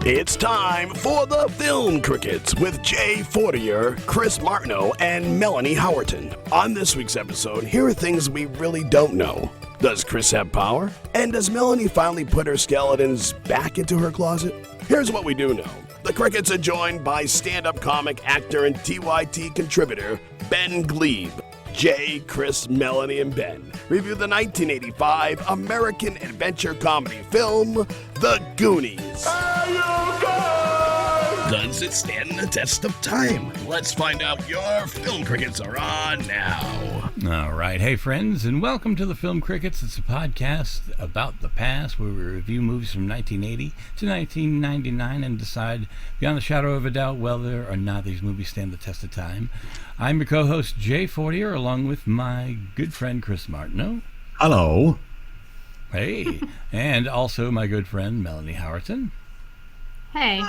It's time for the Film Crickets with Jay Fortier, Chris Martineau, and Melanie Howerton. On this week's episode, here are things we really don't know. Does Chris have power? And does Melanie finally put her skeletons back into her closet? Here's what we do know. The Crickets are joined by stand-up comic, actor, and TYT contributor, Ben Gleib. Jay, Chris, Melanie, and Ben review the 1985 American adventure comedy film, The Goonies. Does it stand the test of time? Let's find out. Your Film Crickets are on now. All right. Hey, friends, and welcome to the Film Crickets. It's a podcast about the past where we review movies from 1980 to 1999 and decide beyond the shadow of a doubt whether or not these movies stand the test of time. I'm your co-host, Jay Fortier, along with my good friend, Chris Martineau. Hello. Hey. And also my good friend, Melanie Howerton. Hey.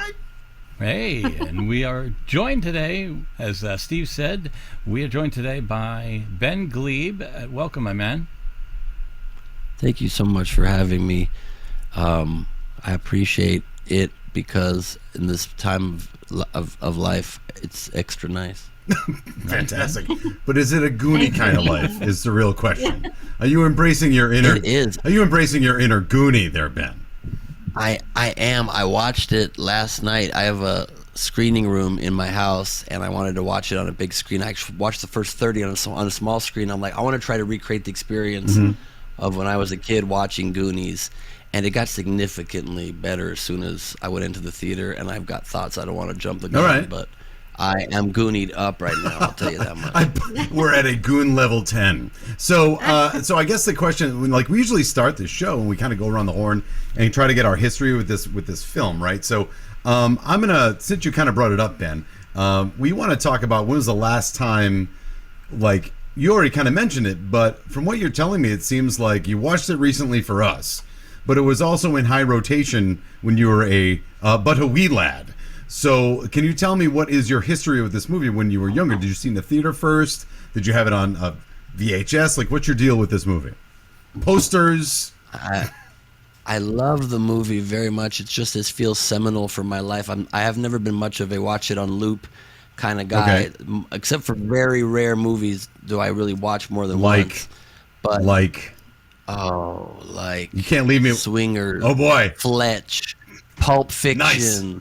Hey, and we are joined today, as Steve said, we are joined today by Ben Gleib. Welcome, my man. Thank you so much for having me. I appreciate it because in this time of life, it's extra nice. Fantastic. But is it a Goonie kind of life is the real question. Are you embracing your inner... It is. Are you embracing your inner Goonie there, Ben? I am. I watched it last night. I have a screening room in my house, and I wanted to watch it on a big screen. I actually watched the first 30 on a small screen. I'm like, I want to try to recreate the experience of when I was a kid watching Goonies, and it got significantly better as soon as I went into the theater, and I've got thoughts. I don't want to jump the gun, right. But I am Goonied up right now, I'll tell you that much. We're at a Goon level 10. So I guess the question, like, we usually start this show and we kind of go around the horn and try to get our history with this film, right? So I'm gonna, since you kind of brought it up, Ben, we want to talk about when was the last time, like, you already kind of mentioned it, but from what you're telling me, it seems like you watched it recently for us, but it was also in high rotation when you were a wee lad. So can you tell me what is your history with this movie when you were younger? Did you see it in the theater first? Did you have it on VHS? Like, what's your deal with this movie? Posters? I love the movie very much. It's just, it feels seminal for my life. I have never been much of a watch it on loop kind of guy. Okay. Except for very rare movies do I really watch more than once. But you can't leave me. Swingers. Oh boy. Fletch. Pulp Fiction. Nice.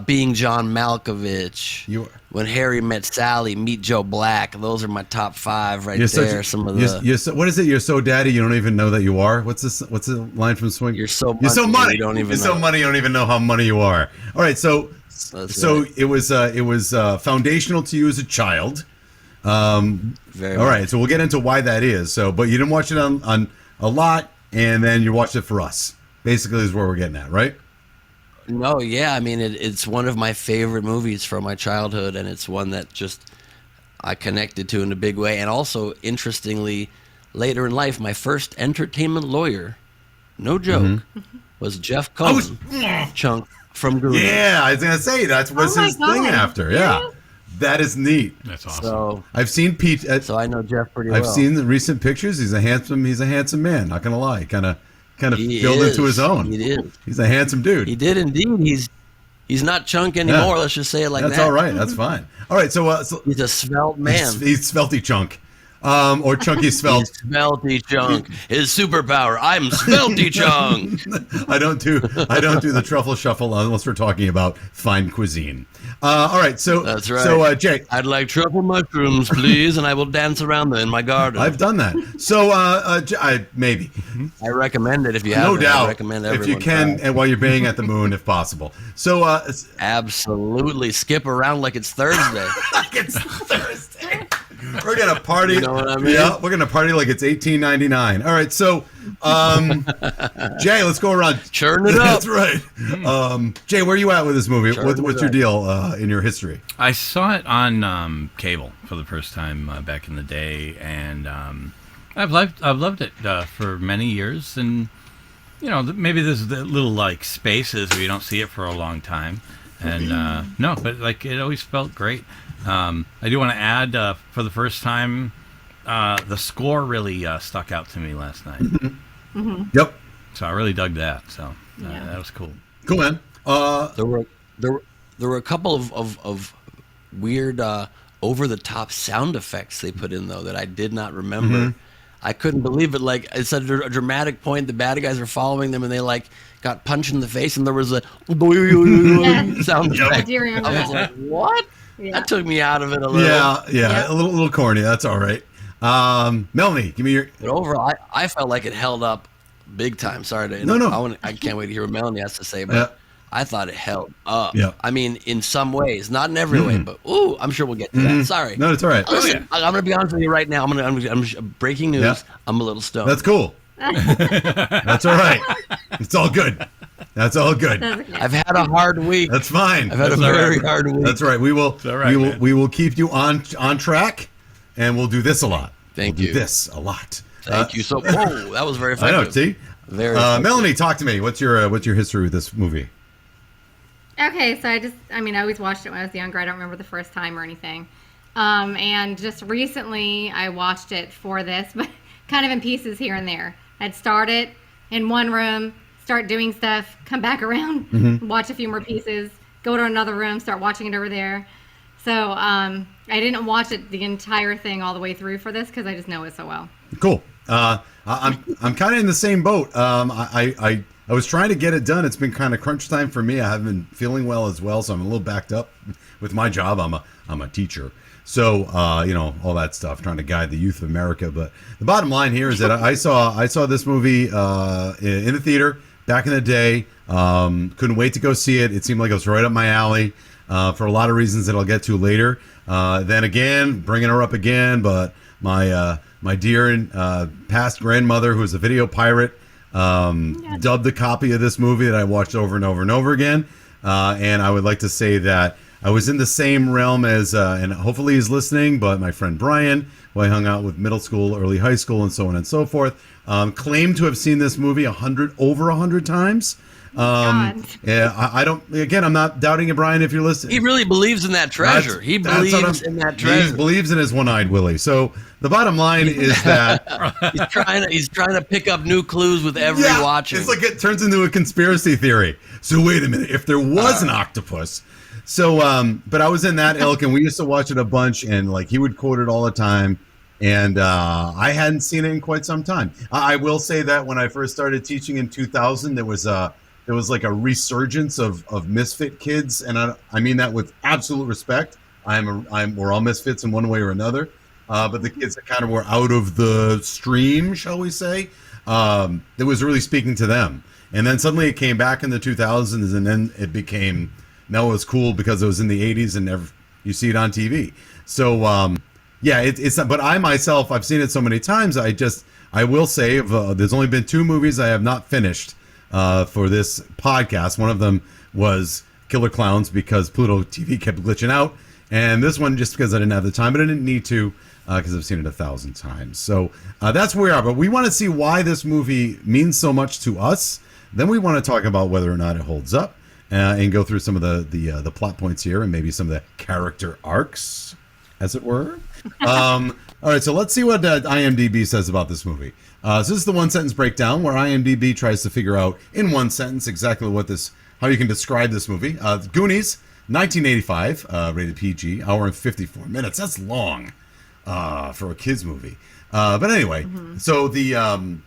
Being John Malkovich, When Harry Met Sally, Meet Joe Black. Those are my top five there. What is it? You're so daddy you don't even know that you are. What's the line from Swing? You're so money. You don't even know how money you are. All right, so it was foundational to you as a child. Very all right, much. so we'll get into why that is. So, but you didn't watch it on a lot, and then you watched it for us. Basically, is where we're getting at, right? No, yeah. I mean, it's one of my favorite movies from my childhood, and it's one that just I connected to in a big way. And also, interestingly, later in life, my first entertainment lawyer, no joke, was Jeff Cohen, Chunk from Goonies. Yeah, I was going to say, that was his thing after. Yeah. That is neat. That's awesome. So, I've seen Pete. So I know Jeff pretty well. I've seen the recent pictures. He's a handsome man. Not going to lie. Kind of built into his own. He did. He's a handsome dude. He did indeed. He's not Chunk anymore. Let's just say it like that. That's all right. That's fine. All right. So he's a svelte man. He's Svelty Chunk, or Chunky Svelte. He's Svelty Chunk. His superpower. I'm Svelty Chunk. I don't do the truffle shuffle unless we're talking about fine cuisine. All right. So that's right. So Jay, I'd like truffle mushrooms, please, and I will dance around them in my garden. I've done that. So maybe. I recommend it if you haven't. No doubt. I recommend everyone if you can, and while you're baying at the moon, if possible. So absolutely skip around like it's Thursday. Like it's Thursday. We're gonna party. You know what I mean? Yeah, we're gonna party like it's 1899. All right, so Jay, let's go around. Churn it up. That's right. Jay, where are you at with this movie? What's your deal in your history? I saw it on cable for the first time back in the day, and I've loved it for many years. And maybe there's the little like spaces where you don't see it for a long time, and no, but like it always felt great. I do want to add for the first time, the score really stuck out to me last night. Yep. So I really dug that. So that was cool. Cool, man. There were there were a couple of weird over the top sound effects they put in though that I did not remember. Mm-hmm. I couldn't believe it. Like it's a dramatic point. The bad guys are following them, and they like got punched in the face, and there was a sound effect. I do remember I was that. like, what? Yeah. That took me out of it a little. Yeah, a little corny. That's all right. Melanie, give me your. But overall, I felt like it held up big time. Sorry to No. I can't wait to hear what Melanie has to say, but Yeah. I thought it held up. Yeah. I mean, in some ways, not in every way, but I'm sure we'll get to that. Sorry. No, it's all right. Listen, I'm going to be honest with you right now. I'm breaking news. Yeah. I'm a little stoned. That's cool. That's all right. It's all good. That's all good. I've had a hard week. That's fine. I've had a very hard week. That's right. We will. all right, man. We will keep you on track, and we'll do this a lot. Thank We'll you. do this a lot. Thank you. So, whoa, that was very I effective. know. See, Very effective. Melanie, talk to me. What's your history with this movie? Okay, so I always watched it when I was younger. I don't remember the first time or anything. And just recently I watched it for this, but kind of in pieces here and there. I'd start it in one room, start doing stuff, come back around, watch a few more pieces, go to another room, start watching it over there. So I didn't watch it the entire thing all the way through for this because I just know it so well. Cool. I'm kind of in the same boat. I was trying to get it done. It's been kind of crunch time for me. I haven't been feeling well as well, so I'm a little backed up with my job. I'm a teacher, so all that stuff, trying to guide the youth of America. But the bottom line here is that I saw this movie in the theater back in the day. Couldn't wait to go see it. It seemed like it was right up my alley for a lot of reasons that I'll get to later. Then again, bringing her up again, but my dear and past grandmother, who was a video pirate, dubbed a copy of this movie that I watched over and over and over again. And I would like to say that I was in the same realm as, and hopefully he's listening, but my friend Brian, who I hung out with middle school, early high school, and so on and so forth, claimed to have seen this movie over 100 times. God. Yeah, I don't. Again, I'm not doubting you, Brian. If you're listening, He really believes in that treasure. He That's what believes in that treasure. He believes in his one-eyed Willie. So the bottom line is that He's trying to pick up new clues with every watching. it's like it turns into a conspiracy theory. So wait a minute, if there was an octopus. So, but I was in that ilk, and we used to watch it a bunch, and like he would quote it all the time. And I hadn't seen it in quite some time. I will say that when I first started teaching in 2000, there was like a resurgence of misfit kids, and I mean that with absolute respect. We're all misfits in one way or another, but the kids that kind of were out of the stream, shall we say, it was really speaking to them. And then suddenly it came back in the 2000s, and then it became now it was cool because it was in the 80s, and you see it on TV. So it's not, but I myself, I've seen it so many times. I will say there's only been 2 movies I have not finished for this podcast. One of them was Killer Clowns because Pluto TV kept glitching out, and this one just because I didn't have the time, but I didn't need to because I've seen it 1,000 times. So that's where we are. But we want to see why this movie means so much to us. Then we want to talk about whether or not it holds up, and go through some of the plot points here and maybe some of the character arcs, as it were. All right, so let's see what IMDb says about this movie. So this is the one sentence breakdown where IMDb tries to figure out in one sentence exactly how you can describe this movie. Goonies, 1985, rated PG, hour and 54 minutes. That's long for a kids movie. But anyway, so the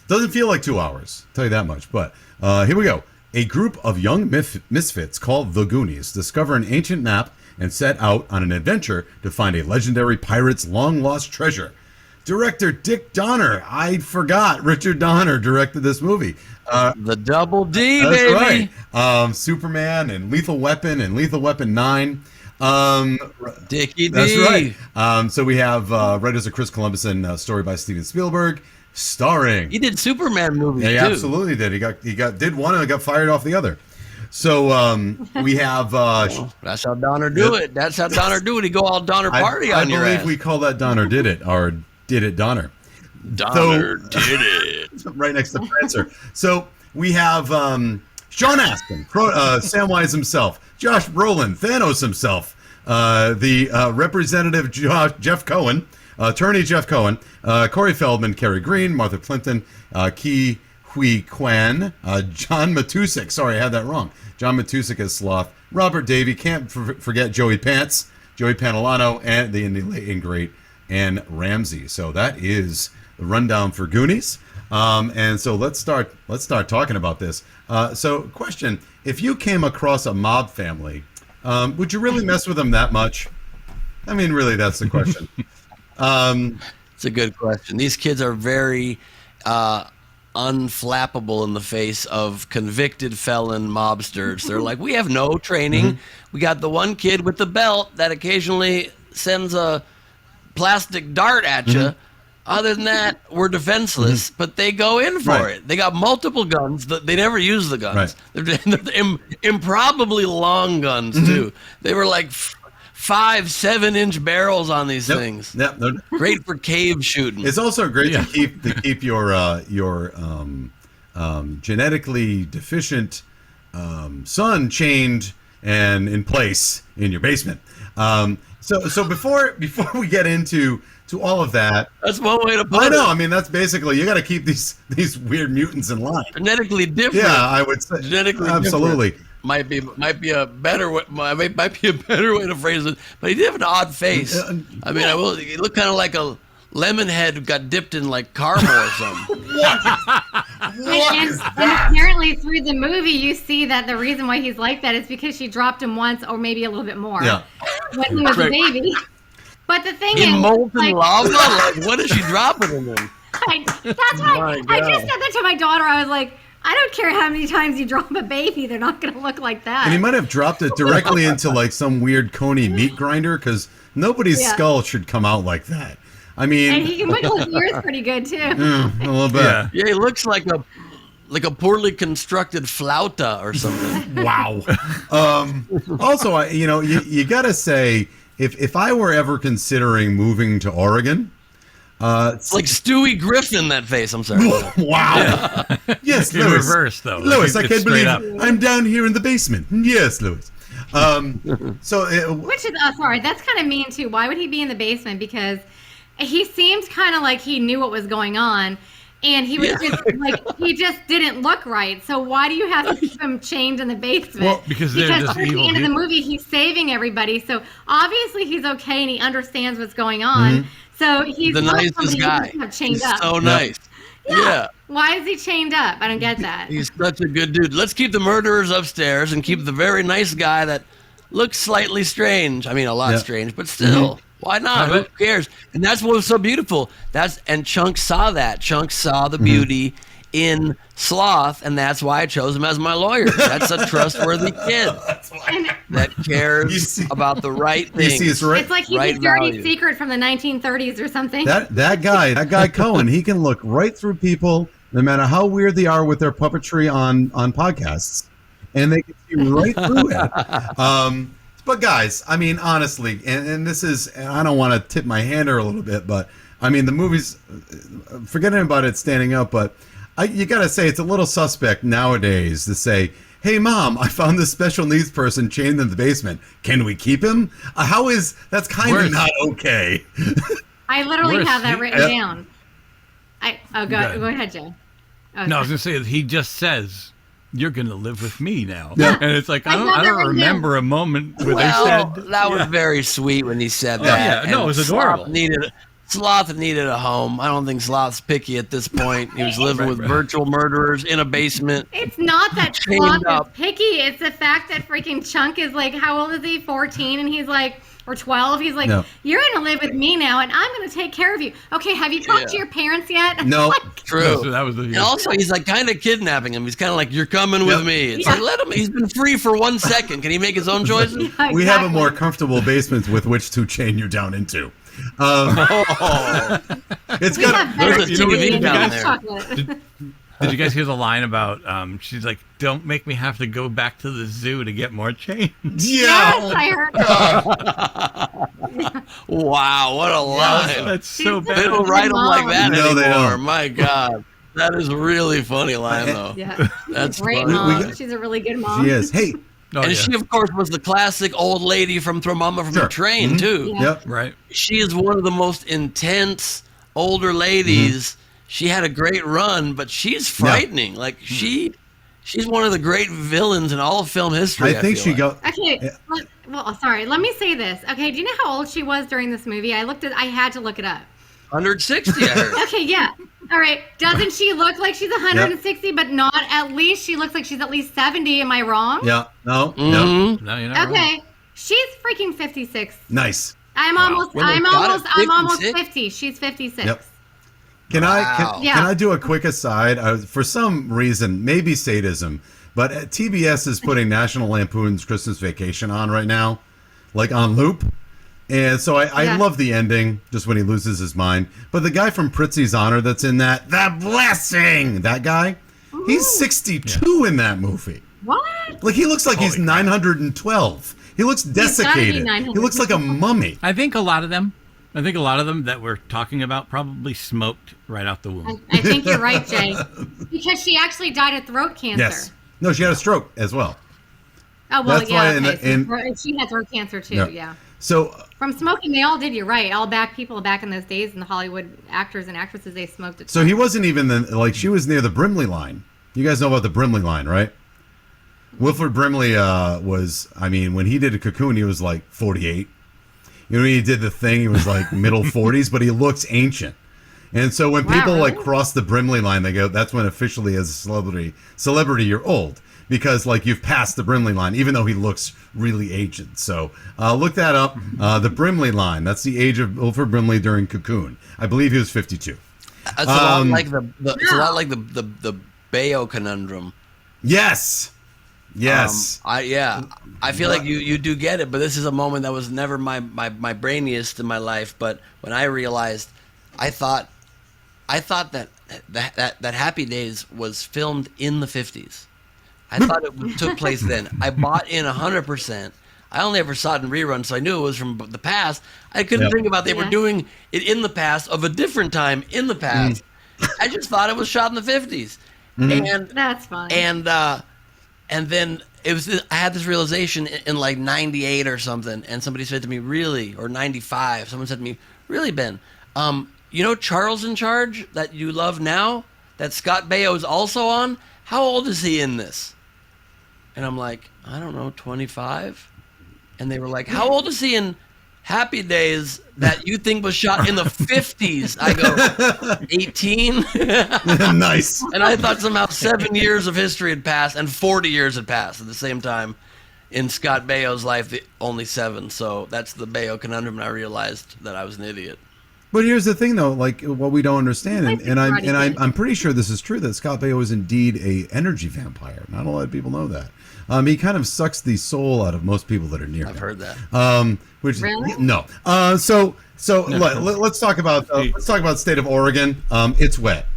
doesn't feel like 2 hours, I'll tell you that much. But here we go. A group of young misfits called the Goonies discover an ancient map and set out on an adventure to find a legendary pirate's long-lost treasure. Director Dick Donner. I forgot Richard Donner directed this movie. The Double D, That's baby. right. Superman and Lethal Weapon and Lethal Weapon 9. Dickie D. That's right. So we have writers of Chris Columbus and story by Steven Spielberg, starring. He did Superman movies, He too. absolutely did. He did one and got fired off the other. So we have. That's how Donner do it. That's how Donner do it. He go all Donner party on your I ass. believe we call that Donner did it, or did it Donner. Donner did it. Right next to Prancer. So we have Sean Astin, Samwise himself, Josh Brolin, Thanos himself, the representative Jeff Cohen, attorney Jeff Cohen, Corey Feldman, Kerry Green, Martha Plimpton, Ki Hui Quan, John Matusik. Sorry, I had that wrong. John Matusik as Sloth. Robert Davey. Can't forget Joey Pants, Joey Pantalano, and the late and great Ann Ramsey. So that is the rundown for Goonies. And so let's start talking about this. So question: if you came across a mob family, would you really mess with them that much? I mean, really, that's the question. It's a good question. These kids are very unflappable in the face of convicted felon mobsters. They're like, we have no training. We got the one kid with the belt that occasionally sends a plastic dart at you. Other than that, we're defenseless, but they go in for it. They got multiple guns. They never use the guns. They're improbably long guns, too. They were like 5-7 inch barrels on these things. Yep. Great for cave shooting. It's also great to keep your genetically deficient son chained and in place in your basement. So before we get into all of that, that's one way to put it. I know. I mean, that's basically, you got to keep these weird mutants in line. Genetically different. Yeah, I would say genetically absolutely. Different. Might be a better way. Might be a better way to phrase it. But he did have an odd face. I mean, he looked kind of like a lemon head who got dipped in like caramel or something. And apparently through the movie, you see that the reason why he's like that is because she dropped him once or maybe a little bit more. Yeah. When he was a baby. But the thing is, in molten lava, like what is she dropping him in? That's why I just said that to my daughter. I was like, I don't care how many times you drop a baby, they're not going to look like that. And he might have dropped it directly into like some weird coney meat grinder, because nobody's skull should come out like that. I mean, and he can wiggle his ears pretty good too. A little bit. Yeah, he looks like a poorly constructed flauta or something. Wow. Also, you got to say, if I were ever considering moving to Oregon, it's like Stewie Griffin, that face. I'm sorry. Wow. Yes, In Louis. reverse, though. Louis, I It's can't straight believe up. I'm down here in the basement. Yes, Louis. Which is sorry, that's kind of mean too. Why would he be in the basement? Because he seemed kind of like he knew what was going on, and he was just like he just didn't look right. So why do you have to keep him chained in the basement? Well, because they're just at the evil end of the people. movie, he's saving everybody. So obviously he's okay and he understands what's going on. So he's The not nicest somebody who guy. doesn't have chained He's up. so nice. Yeah. Why is he chained up? I don't get that. He's such a good dude. Let's keep the murderers upstairs and keep the very nice guy that looks slightly strange. I mean, a lot strange, but still. Why not? Who cares? And that's what was so beautiful. And Chunk saw that. Chunk saw the beauty in Sloth, and that's why I chose him as my lawyer. That's a trustworthy kid that cares about the right things. You see, It's like he's right a dirty value. secret from the 1930s or something. that guy Cohen, he can look right through people, no matter how weird they are with their puppetry on podcasts, and they can see right through it. But guys, I mean, honestly, and this is, and I don't want to tip my hand here a little bit, but I mean, the movie's, forgetting about it standing up, but you got to say it's a little suspect nowadays to say, hey, Mom, I found this special needs person chained in the basement. Can we keep him? That's kind of not okay. I literally Worse, have that he- written down. Go ahead, Joe. Oh, No, I was gonna say he just says, "You're gonna live with me now," Yeah. and it's like I have don't that written remember a moment where Well, they said that was very sweet when he said that. yeah. No, And it was adorable. Sloth needed a home. I don't think Sloth's picky at this point. He was living with virtual murderers in a basement. It's not that Chained Sloth is up. picky. It's the fact that freaking Chunk is like, how old is he? 14, and he's like, or 12. He's like, No. you're gonna live with me now, and I'm gonna take care of you. Okay, have you talked to your parents yet? No. Like, True. So that was the. And also, he's like kind of kidnapping him. He's kind of like, "You're coming with me." It's like, let him. He's been free for 1 second. Can he make his own choices? We have a exactly. more comfortable basement with which to chain you down into. It's We got have better There's a TV TV than down there. chocolate. Did you guys hear the line about? She's like, "Don't make me have to go back to the zoo to get more chains." Yes, I heard that. Wow, what a line! That's so They bad. don't write them like that No, they anymore. don't. My God, that is a really funny line, though. Yeah. That's Great funny. mom. She's a really good mom. She is. Hey. Oh, And yeah. she, of course, was the classic old lady from Throw Mama from the Train, too. Yeah. Yep. Right. She is one of the most intense older ladies. she had a great run, but she's frightening. Like she's one of the great villains in all of film history. I think she go. Okay, well, sorry. Let me say this. Okay, do you know how old she was during this movie? I had to look it up. 160, I heard. Okay, yeah. All right. Doesn't she look like she's 160, but not at least? She looks like she's at least 70. Am I wrong? Yeah. No. No, you're not wrong. Okay. She's freaking 56. Nice. I'm almost 50. She's 56. Yep. Can I do a quick aside? For some reason, maybe sadism, but TBS is putting National Lampoon's Christmas Vacation on right now, like on loop. And so I love the ending, just when he loses his mind. But the guy from Pritzi's Honor that's in that, The Blessing, that guy, he's 62 in that movie. What? Like, he looks like he's 912. He looks desiccated. He looks like a mummy. I think a lot of them that we're talking about probably smoked right out the womb. I think you're right, Jay. Because she actually died of throat cancer. Yes. No, she had a stroke as well. Oh, well, That's yeah. why Okay. She had throat cancer, too, yeah. So from smoking, they all did. You're right. All people back in those days, and the Hollywood actors and actresses, they smoked it. So he wasn't even she was near the Brimley line. You guys know about the Brimley line, right? Wilford Brimley when he did a Cocoon, he was like 48. You know, when he did the thing, he was like middle 40s, but he looks ancient. And so when people like cross the Brimley line, they go, that's when officially as a celebrity you're old. Because like you've passed the Brimley line, even though he looks really aged. So look that up. The Brimley line. That's the age of Wilford Brimley during Cocoon. I believe he was 52. It's a lot like the Bayo conundrum. Yes. I feel like you do get it, but this is a moment that was never my brainiest in my life. But when I realized, I thought that Happy Days was filmed in the 50s. I thought it took place then. I bought in 100%. I only ever saw it in reruns, so I knew it was from the past. I couldn't think about they were doing it in the past of a different time in the past. I just thought it was shot in the 50s. And that's fine. And then it was. I had this realization in like 98 or something, and somebody said to me, "Really?" Or 95. Someone said to me, "Really, Ben? You know Charles in Charge that you love now, that Scott Baio is also on? How old is he in this?" And I'm like, I don't know, 25. And they were like, how old is he in Happy Days that you think was shot in the 50s? I go, 18. Nice. And I thought somehow 7 years of history had passed and 40 years had passed at the same time. In Scott Baio's life, only 7. So that's the Baio conundrum, and I realized that I was an idiot. But here's the thing, though, like what we don't understand, and I'm pretty sure this is true, that Scott Baio is indeed a energy vampire. Not a lot of people know that. He kind of sucks the soul out of most people that are near him. I've heard that. Really? No. Let's talk about the state of Oregon. It's wet.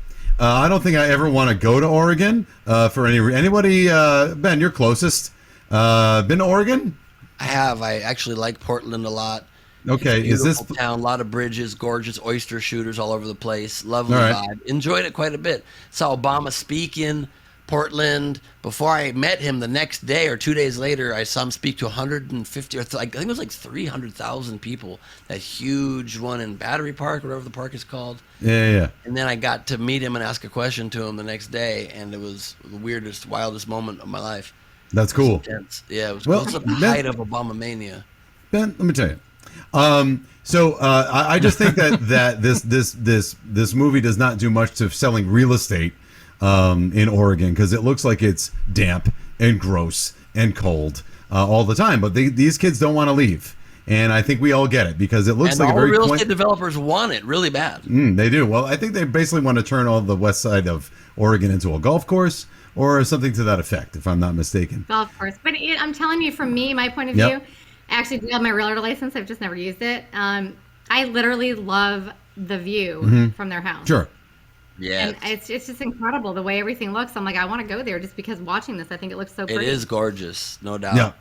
I don't think I ever want to go to Oregon. For anybody, Ben, you're closest. Been to Oregon? I have. I actually like Portland a lot. Okay, is this town? A lot of bridges, gorgeous oyster shooters all over the place. Lovely vibe. Enjoyed it quite a bit. Saw Obama speak in Portland. Before I met him, the next day or 2 days later, I saw him speak to 150 or I think it was like 300,000 people. That huge one in Battery Park, whatever the park is called. Yeah. And then I got to meet him and ask a question to him the next day, and it was the weirdest, wildest moment of my life. That's cool. Yeah, it was close at the height of Obama mania. Ben, let me tell you. I just think that this movie does not do much to selling real estate in Oregon, because it looks like it's damp and gross and cold all the time. But these kids don't want to leave, and I think we all get it, because it looks like a very real estate developers want it really bad. They do. Well, I think they basically want to turn all the west side of Oregon into a golf course or something to that effect, if I'm not mistaken. Golf course, but I'm telling you, from me, my point of view. I actually do have my realtor license. I've just never used it. I literally love the view from their house. Sure. Yeah. And it's just incredible the way everything looks. I'm like, I want to go there just because watching this, I think it looks so pretty. It is gorgeous, no doubt. Yeah.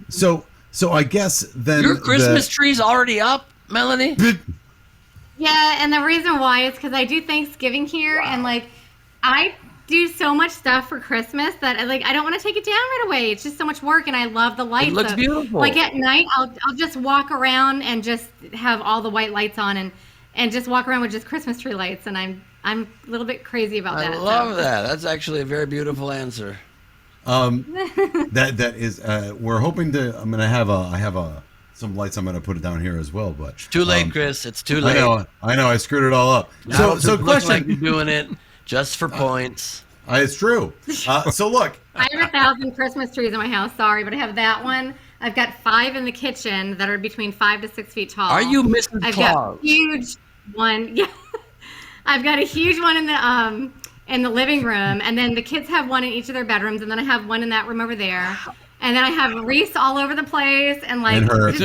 So I guess then your Christmas tree's already up, Melanie? Yeah, and the reason why is because I do Thanksgiving here, and like I do so much stuff for Christmas that I don't want to take it down right away. It's just so much work, and I love the lights. It looks beautiful. Like at night, I'll just walk around and just have all the white lights on and just walk around with just Christmas tree lights, and I'm I'm a little bit crazy about that. I love that. That's actually a very beautiful answer. That is. We're hoping to. I have some lights. I'm gonna put it down here as well. But Too late, Chris. It's too late. I know. I screwed it all up. So Look question. like you're doing it just for points. It's true. So look. I have 1,000 Christmas trees in my house. Sorry, but I have that one. I've got 5 in the kitchen that are between 5 to 6 feet tall. Are you Mrs. I've Claus? got a huge one. Yeah, I've got a huge one in the living room, and then the kids have one in each of their bedrooms, and then I have one in that room over there, and then I have wreaths all over the place, and like And her- It's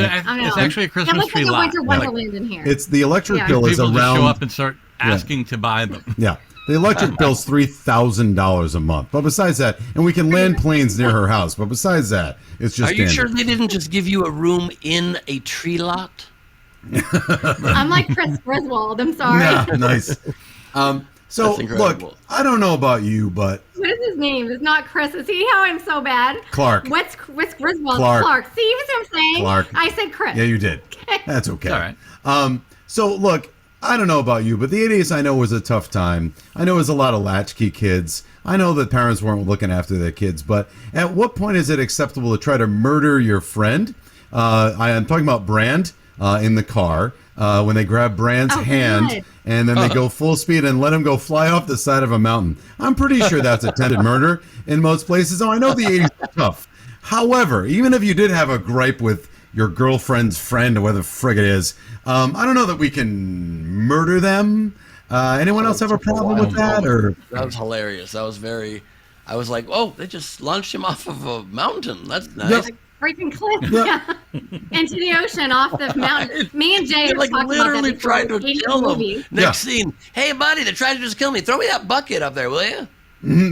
actually a Christmas it looks tree like a lot. winter wonderland in here. It's the electric Yeah. bill is People around. just show up and start asking to buy them. Yeah. The electric bill's $3,000 a month. But besides that, and we can land planes near her house. But besides that, it's just Are you sure standard. they didn't just give you a room in a tree lot? I'm like Chris Griswold. I'm sorry. Yeah, nice. So That's incredible. look, I don't know about you, but What is his name? It's not Chris. See how I'm so bad? Clark. What's Griswold? Clark. See, you see what I'm saying? Clark. I said Chris. Yeah, you did. That's okay. It's all right. So look, I don't know about you, but the 80s I know was a tough time. I know it was a lot of latchkey kids. I know that parents weren't looking after their kids, but at what point is it acceptable to try to murder your friend? I am talking about Brand in the car when they grab Brand's hand God. and then they go full speed and let him go fly off the side of a mountain. I'm pretty sure that's attempted murder in most places. Oh, I know the 80s were tough. However, even if you did have a gripe with your girlfriend's friend or whatever the frig it is, I don't know that we can murder them. Anyone else have a problem with that? Or That was hilarious. That was very. I was like, oh, they just launched him off of a mountain. That's nice. Yep. Freaking cliff. Yep. Yeah. Into the ocean off the mountain. Me and Jay They were like talking about that literally before. tried to 80s kill him. movies. Next Yeah. scene, hey buddy, they tried to just kill me. Throw me that bucket up there, will you?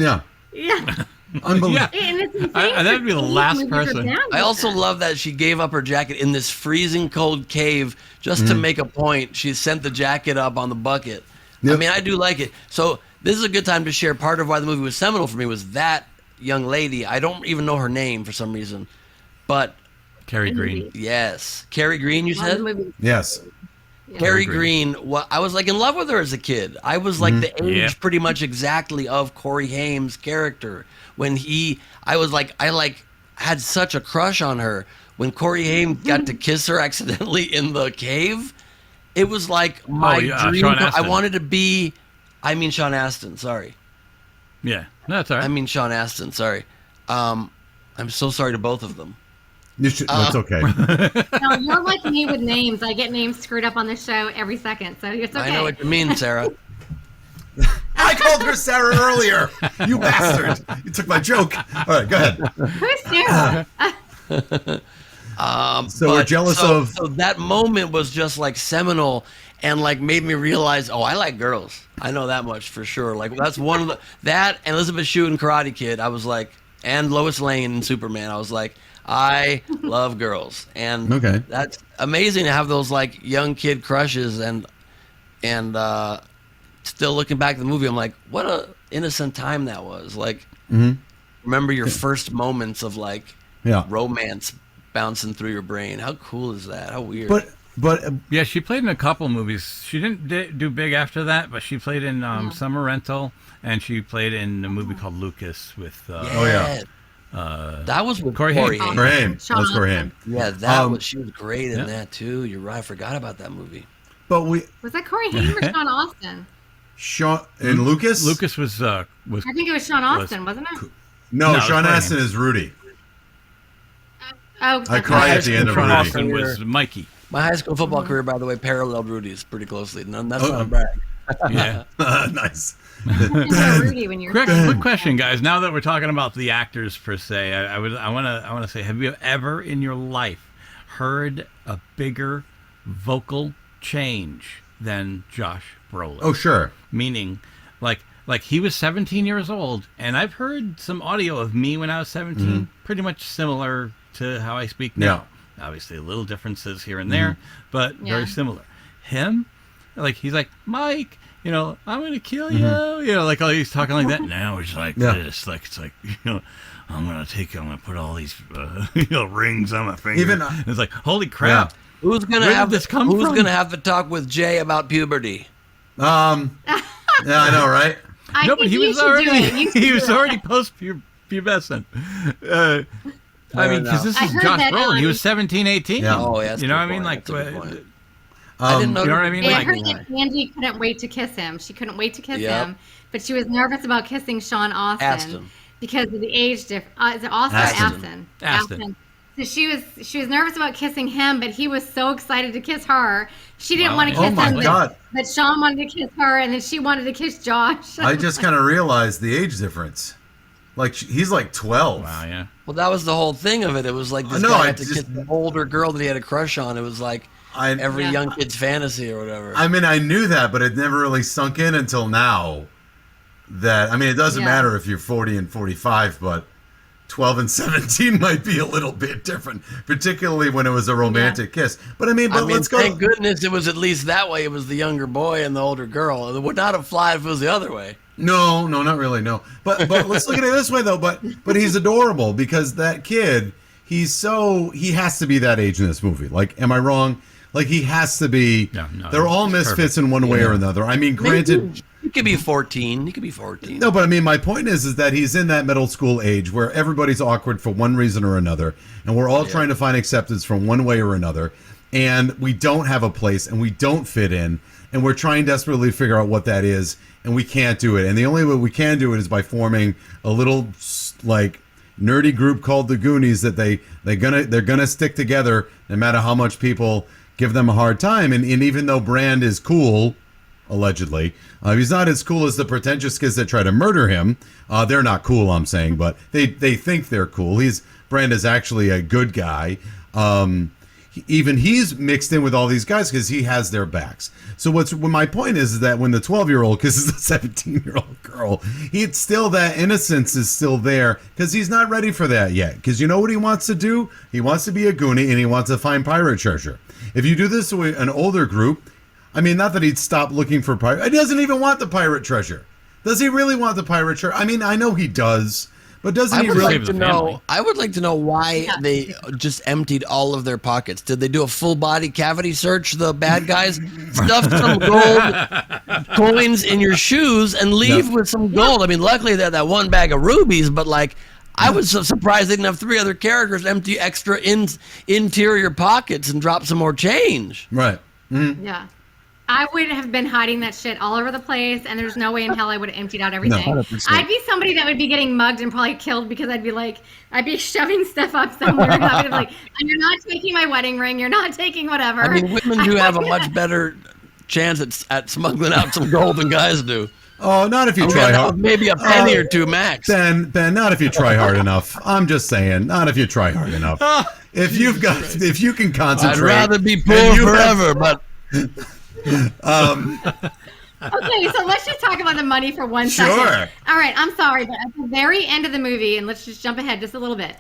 yeah, Yeah. unbelievable. Yeah. And it's insane. That'd be the last person. I also love that she gave up her jacket in this freezing cold cave just to make a point. She sent the jacket up on the bucket. I Yep. mean, I do like it. So this is a good time to share part of why the movie was seminal for me was that young lady. I don't even know her name for some reason, but Carrie Green. yes, Carrie Green. You Love the said movie. Yes. Carrie Green. Green. I was like in love with her as a kid. I was like the age Yeah. pretty much exactly of Corey Haim's character. When I had such a crush on her. When Corey Haim got to kiss her accidentally in the cave, it was like my dream. Sean I Astin. wanted to be. I mean Sean Astin. Sorry. Yeah, no, that's all right. I mean Sean Astin. Sorry. I'm so sorry to both of them. You should, that's okay. No, you're like me with names. I get names screwed up on this show every second, so it's okay. I know what you mean, Sarah. I called her Sarah earlier. You bastard. You took my joke. All right, go ahead. Who's Sarah? So we're jealous of. So that moment was just like seminal and like made me realize, oh, I like girls. I know that much for sure. Like that's one of that and Elizabeth Shue in Karate Kid. I was like, and Lois Lane in Superman. I was like, I love girls, and Okay. that's amazing to have those like young kid crushes and still looking back at the movie, I'm like, what a innocent time that was. Like, remember your first moments of like Yeah. romance bouncing through your brain. How cool is that? How weird. But Yeah, she played in a couple movies. She didn't do big after that, but she played in Summer Rental, and she played in a movie called Lucas with Oh, yeah. That was with Corey Corey Haim. Haim. Corey Haim. Sean That was Corey Astin. Haim. Yeah, that Um, was she was great in yeah. that too. You're right. I forgot about that movie. But we Was that Corey Haim or Sean Austin? Sean and Lucas. Lucas was I think it was Sean Austin, wasn't it? No, No, Sean Corey Astin Haim. is Rudy. Oh, I that's cry right. at the end of Sean Rudy. Austin was Mikey. My high school football Mm-hmm. career, by the way, paralleled Rudy's pretty closely. And that's Oh. not a brag. Yeah. Nice. Rudy when you're Quick question, guys. Now that we're talking about the actors per se, I want to say, have you ever in your life heard a bigger vocal change than Josh Brolin? Oh, sure. Meaning, like he was 17 years old, and I've heard some audio of me when I was 17, pretty much similar to how I speak now. Obviously, little differences here and there, but very Yeah. similar. Him, like he's like, Mike, I'm gonna kill you, like he's talking like that. Now it's like Yeah. this, like it's like I'm gonna put all these rings on my finger. Even, it's like, holy crap. Who's gonna Where have did this come from? Who's gonna have the talk with Jay about puberty? Yeah, I know, right? I No, think but he you was should already do it. You should he do was it. already post-pubescent. I mean, because this I is heard Josh that, Brolin. He was 17, 18. Yeah. Oh, yeah, that's You a know good what I mean? point. Like, That's a good point. Um, I didn't know. you know what I mean? I Like, heard that Angie couldn't wait to kiss him. She couldn't wait to kiss Yep. him, but she was nervous about kissing Sean Austin Astin. because of the age difference. Is it Austin Astin. or Astin? Astin. So she was nervous about kissing him, but he was so excited to kiss her. She didn't Wow. want to Oh kiss my him, God. but Sean wanted to kiss her, and then she wanted to kiss Josh. I just kind of realized the age difference. Like he's like 12. wow, yeah. Well, that was the whole thing of it. It was like this No, guy I had to just- kiss an older girl that he had a crush on. It was like every Yeah. young kid's fantasy or whatever. I mean, I knew that, but it never really sunk in until now. That I mean, it doesn't Yeah. matter if you're 40 and 45, but 12 and 17 might be a little bit different, particularly when it was a romantic kiss. But I mean, let's go. Thank goodness it was at least that way. It was the younger boy and the older girl. It would not have flied if it was the other way. No, not really. No, but let's look at it this way though. But he's adorable because that kid, he has to be that age in this movie. Like, am I wrong? Like he has to be. No, they're all he's misfits perfect. in one way or another. I mean, granted. You could be 14. You could be 14. No, but I mean, my point is that he's in that middle school age where everybody's awkward for one reason or another, and we're all trying to find acceptance from one way or another, and we don't have a place, and we don't fit in, and we're trying desperately to figure out what that is, and we can't do it. And the only way we can do it is by forming a little like nerdy group called the Goonies that they're gonna stick together no matter how much people give them a hard time. And even though Brand is cool, allegedly, he's not as cool as the pretentious kids that try to murder him. They're not cool, I'm saying, but they think they're cool. Brand is actually a good guy. Even he's mixed in with all these guys because he has their backs. So my point is that when the 12-year-old kisses the 17-year-old girl, it's still that innocence is still there because he's not ready for that yet. Because you know what he wants to do? He wants to be a Goonie and he wants to find pirate treasure. If you do this to an older group, I mean, not that he'd stop looking for pirate. He doesn't even want the pirate treasure. Does he really want the pirate treasure? I mean, I know he does, but doesn't he really? Save the family. I would like to know why they just emptied all of their pockets. Did they do a full body cavity search? The bad guys stuffed some gold coins in your shoes and leave with some gold. I mean, luckily they had that one bag of rubies, but like. I was so surprised they didn't have three other characters empty extra interior pockets and drop some more change. Right. Yeah. I would have been hiding that shit all over the place, and there's no way in hell I would have emptied out everything. 100%. I'd be somebody that would be getting mugged and probably killed because I'd be shoving stuff up somewhere. And I'd be like, you're not taking my wedding ring. You're not taking whatever. I mean, women do have a much better chance at smuggling out some gold than guys do. Oh, not if you try hard. Maybe a penny or two max. Ben, not if you try hard enough. I'm just saying, not if you try hard enough. If you can I'd concentrate. rather be and poor you have- forever, but Okay, so let's just talk about the money for one second. Sure. All right, I'm sorry, but at the very end of the movie, and let's just jump ahead just a little bit.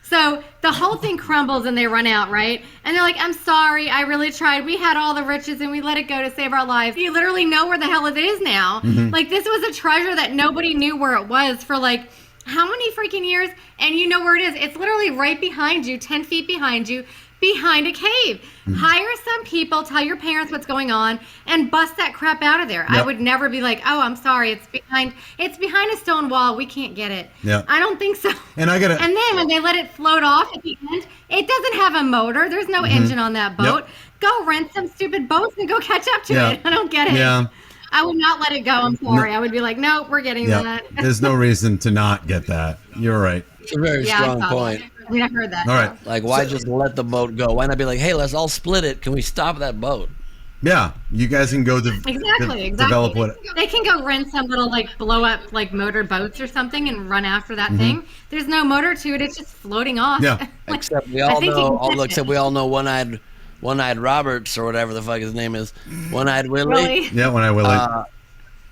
So the whole thing crumbles and they run out, right? And they're like, I'm sorry, I really tried. We had all the riches and we let it go to save our lives. You literally know where the hell it is now. Like, this was a treasure that nobody knew where it was for like how many freaking years? And you know where it is. It's literally right behind you, 10 feet behind you, behind a cave. Hire some people, tell your parents what's going on, and bust that crap out of there. I Yep. would never be like, oh, I'm sorry, it's behind a stone wall. We can't get it. Yeah. I don't think so. And I gotta. And then when they let it float off at the end, it doesn't have a motor. There's no engine on that boat. Yep. Go rent some stupid boats and go catch up to Yeah. it. I don't get it. Yeah. I would not let it go. I'm sorry. I would be like, no, we're getting Yeah. that. There's no reason to not get that. You're right. it's a very Yeah, I strong saw point. that. I mean, I heard that. All right. Like, why just let the boat go? Why not be like, hey, let's all split it. Can we stop that boat? Yeah. You guys can go Exactly. develop what. They can go rent some little like blow up like motor boats or something and run after that thing. There's no motor to it. It's just floating off. Yeah. Like, Except we I all think you know, can catch except it. we all know One-Eyed Roberts or whatever the fuck his name is, One-Eyed Willie. Really? Yeah. When I will.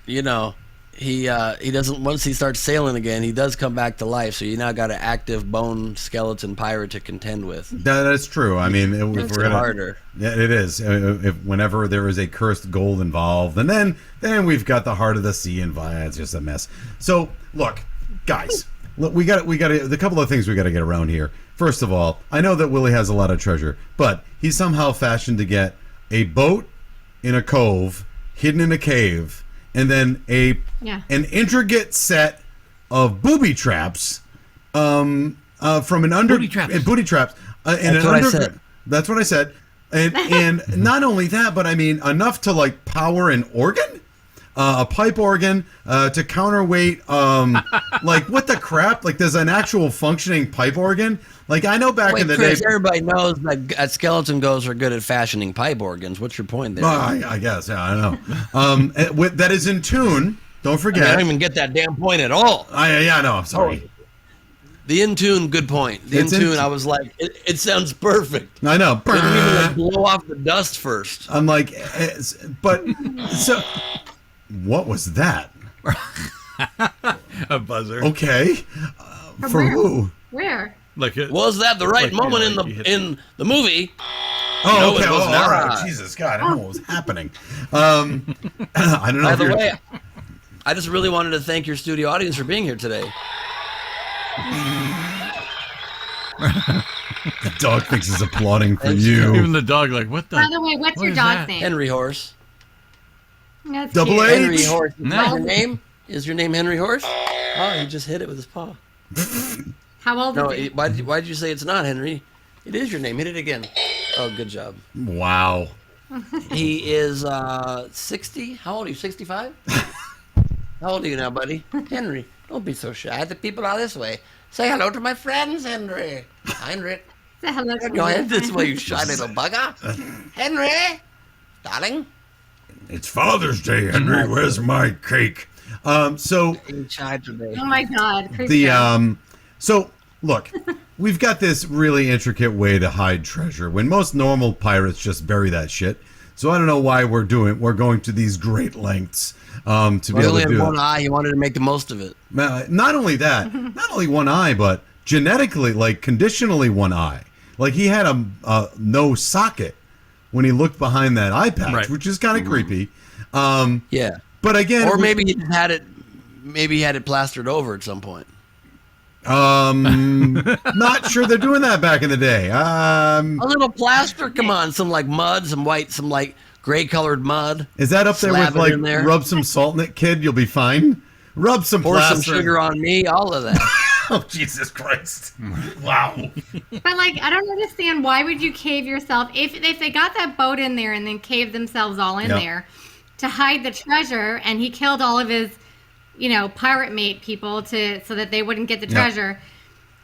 You know, he doesn't. Once he starts sailing again, he does come back to life. So you now got an active bone skeleton pirate to contend with. That's true. I mean, if It's we're gonna. harder. Yeah, it is. If whenever there is a cursed gold involved, and then we've got the heart of the sea involved. It's just a mess. So look, guys, look, we got the couple of things we got to get around here. First of all, I know that Willie has a lot of treasure, but he somehow fashioned to get a boat in a cove, hidden in a cave, and then an intricate set of booby traps from an Booty traps. booty traps. That's what I said. That's what I said. And not only that, but I mean enough to like power an organ, a pipe organ, to counterweight. Like what the crap? Like there's an actual functioning pipe organ. Like I know back in the Chris, day. everybody knows that skeleton ghosts are good at fashioning pipe organs. What's your point there? I guess, yeah, I know. That is in tune. Don't forget. I don't even get that damn point at all. Yeah, no, I'm sorry. The in tune, good point. The in tune, I was like, it sounds perfect. I know. Didn't even like blow off the dust first. I'm like, but so, what was that? A buzzer. Okay, for where? who? Where? Like it, Was that the right Like, moment yeah, like you hit in the movie? Oh, No, okay. it was All not. right. Jesus God, I don't know what was happening. I don't know. By if the you're- way, I just really wanted to thank your studio audience for being here today. the dog thinks is applauding for you. even the dog, like, what the? By the way, what's what your is dog's that? name? Henry Horse. That's Double cute. A? Henry Horse. Is No. that your name? Is your name Henry Horse? Oh, he just hit it with his paw. How old No, is he? why did you say it's not Henry? It is your name. Hit it again. Oh, good job. Wow. He is 60. How old are you? 65? How old are you now, buddy? Henry, don't be so shy. The people are this way. Say hello to my friends, Henry. Henry. Say hello to Go me. ahead this way, you shy little bugger. Henry, darling. It's Father's Day, Henry. Where's my cake? So Being shy today. Oh my God. so look, we've got this really intricate way to hide treasure when most normal pirates just bury that shit. So I don't know why we're going to these great lengths to be Well, he able only to had do one it. eye. He wanted to make the most of it. Not only that, not only one eye, but genetically, like conditionally one eye. Like he had a no socket when he looked behind that eye patch, Right. which is kind of creepy. Yeah. But again, Or maybe he had it. Maybe he had it plastered over at some point. not sure they're doing that back in the day. A little plaster. Come on, some like mud, some white, some like gray-colored mud. Is that up there Slab with it like in there. rub some salt in it, kid? You'll be fine. Rub some Pour plaster. some sugar on me. All of that. Oh Jesus Christ! Wow. But like, I don't understand. Why would you cave yourself if they got that boat in there and then caved themselves all in Yep. there to hide the treasure, and he killed all of his, pirate mate people so that they wouldn't get the Yep. treasure.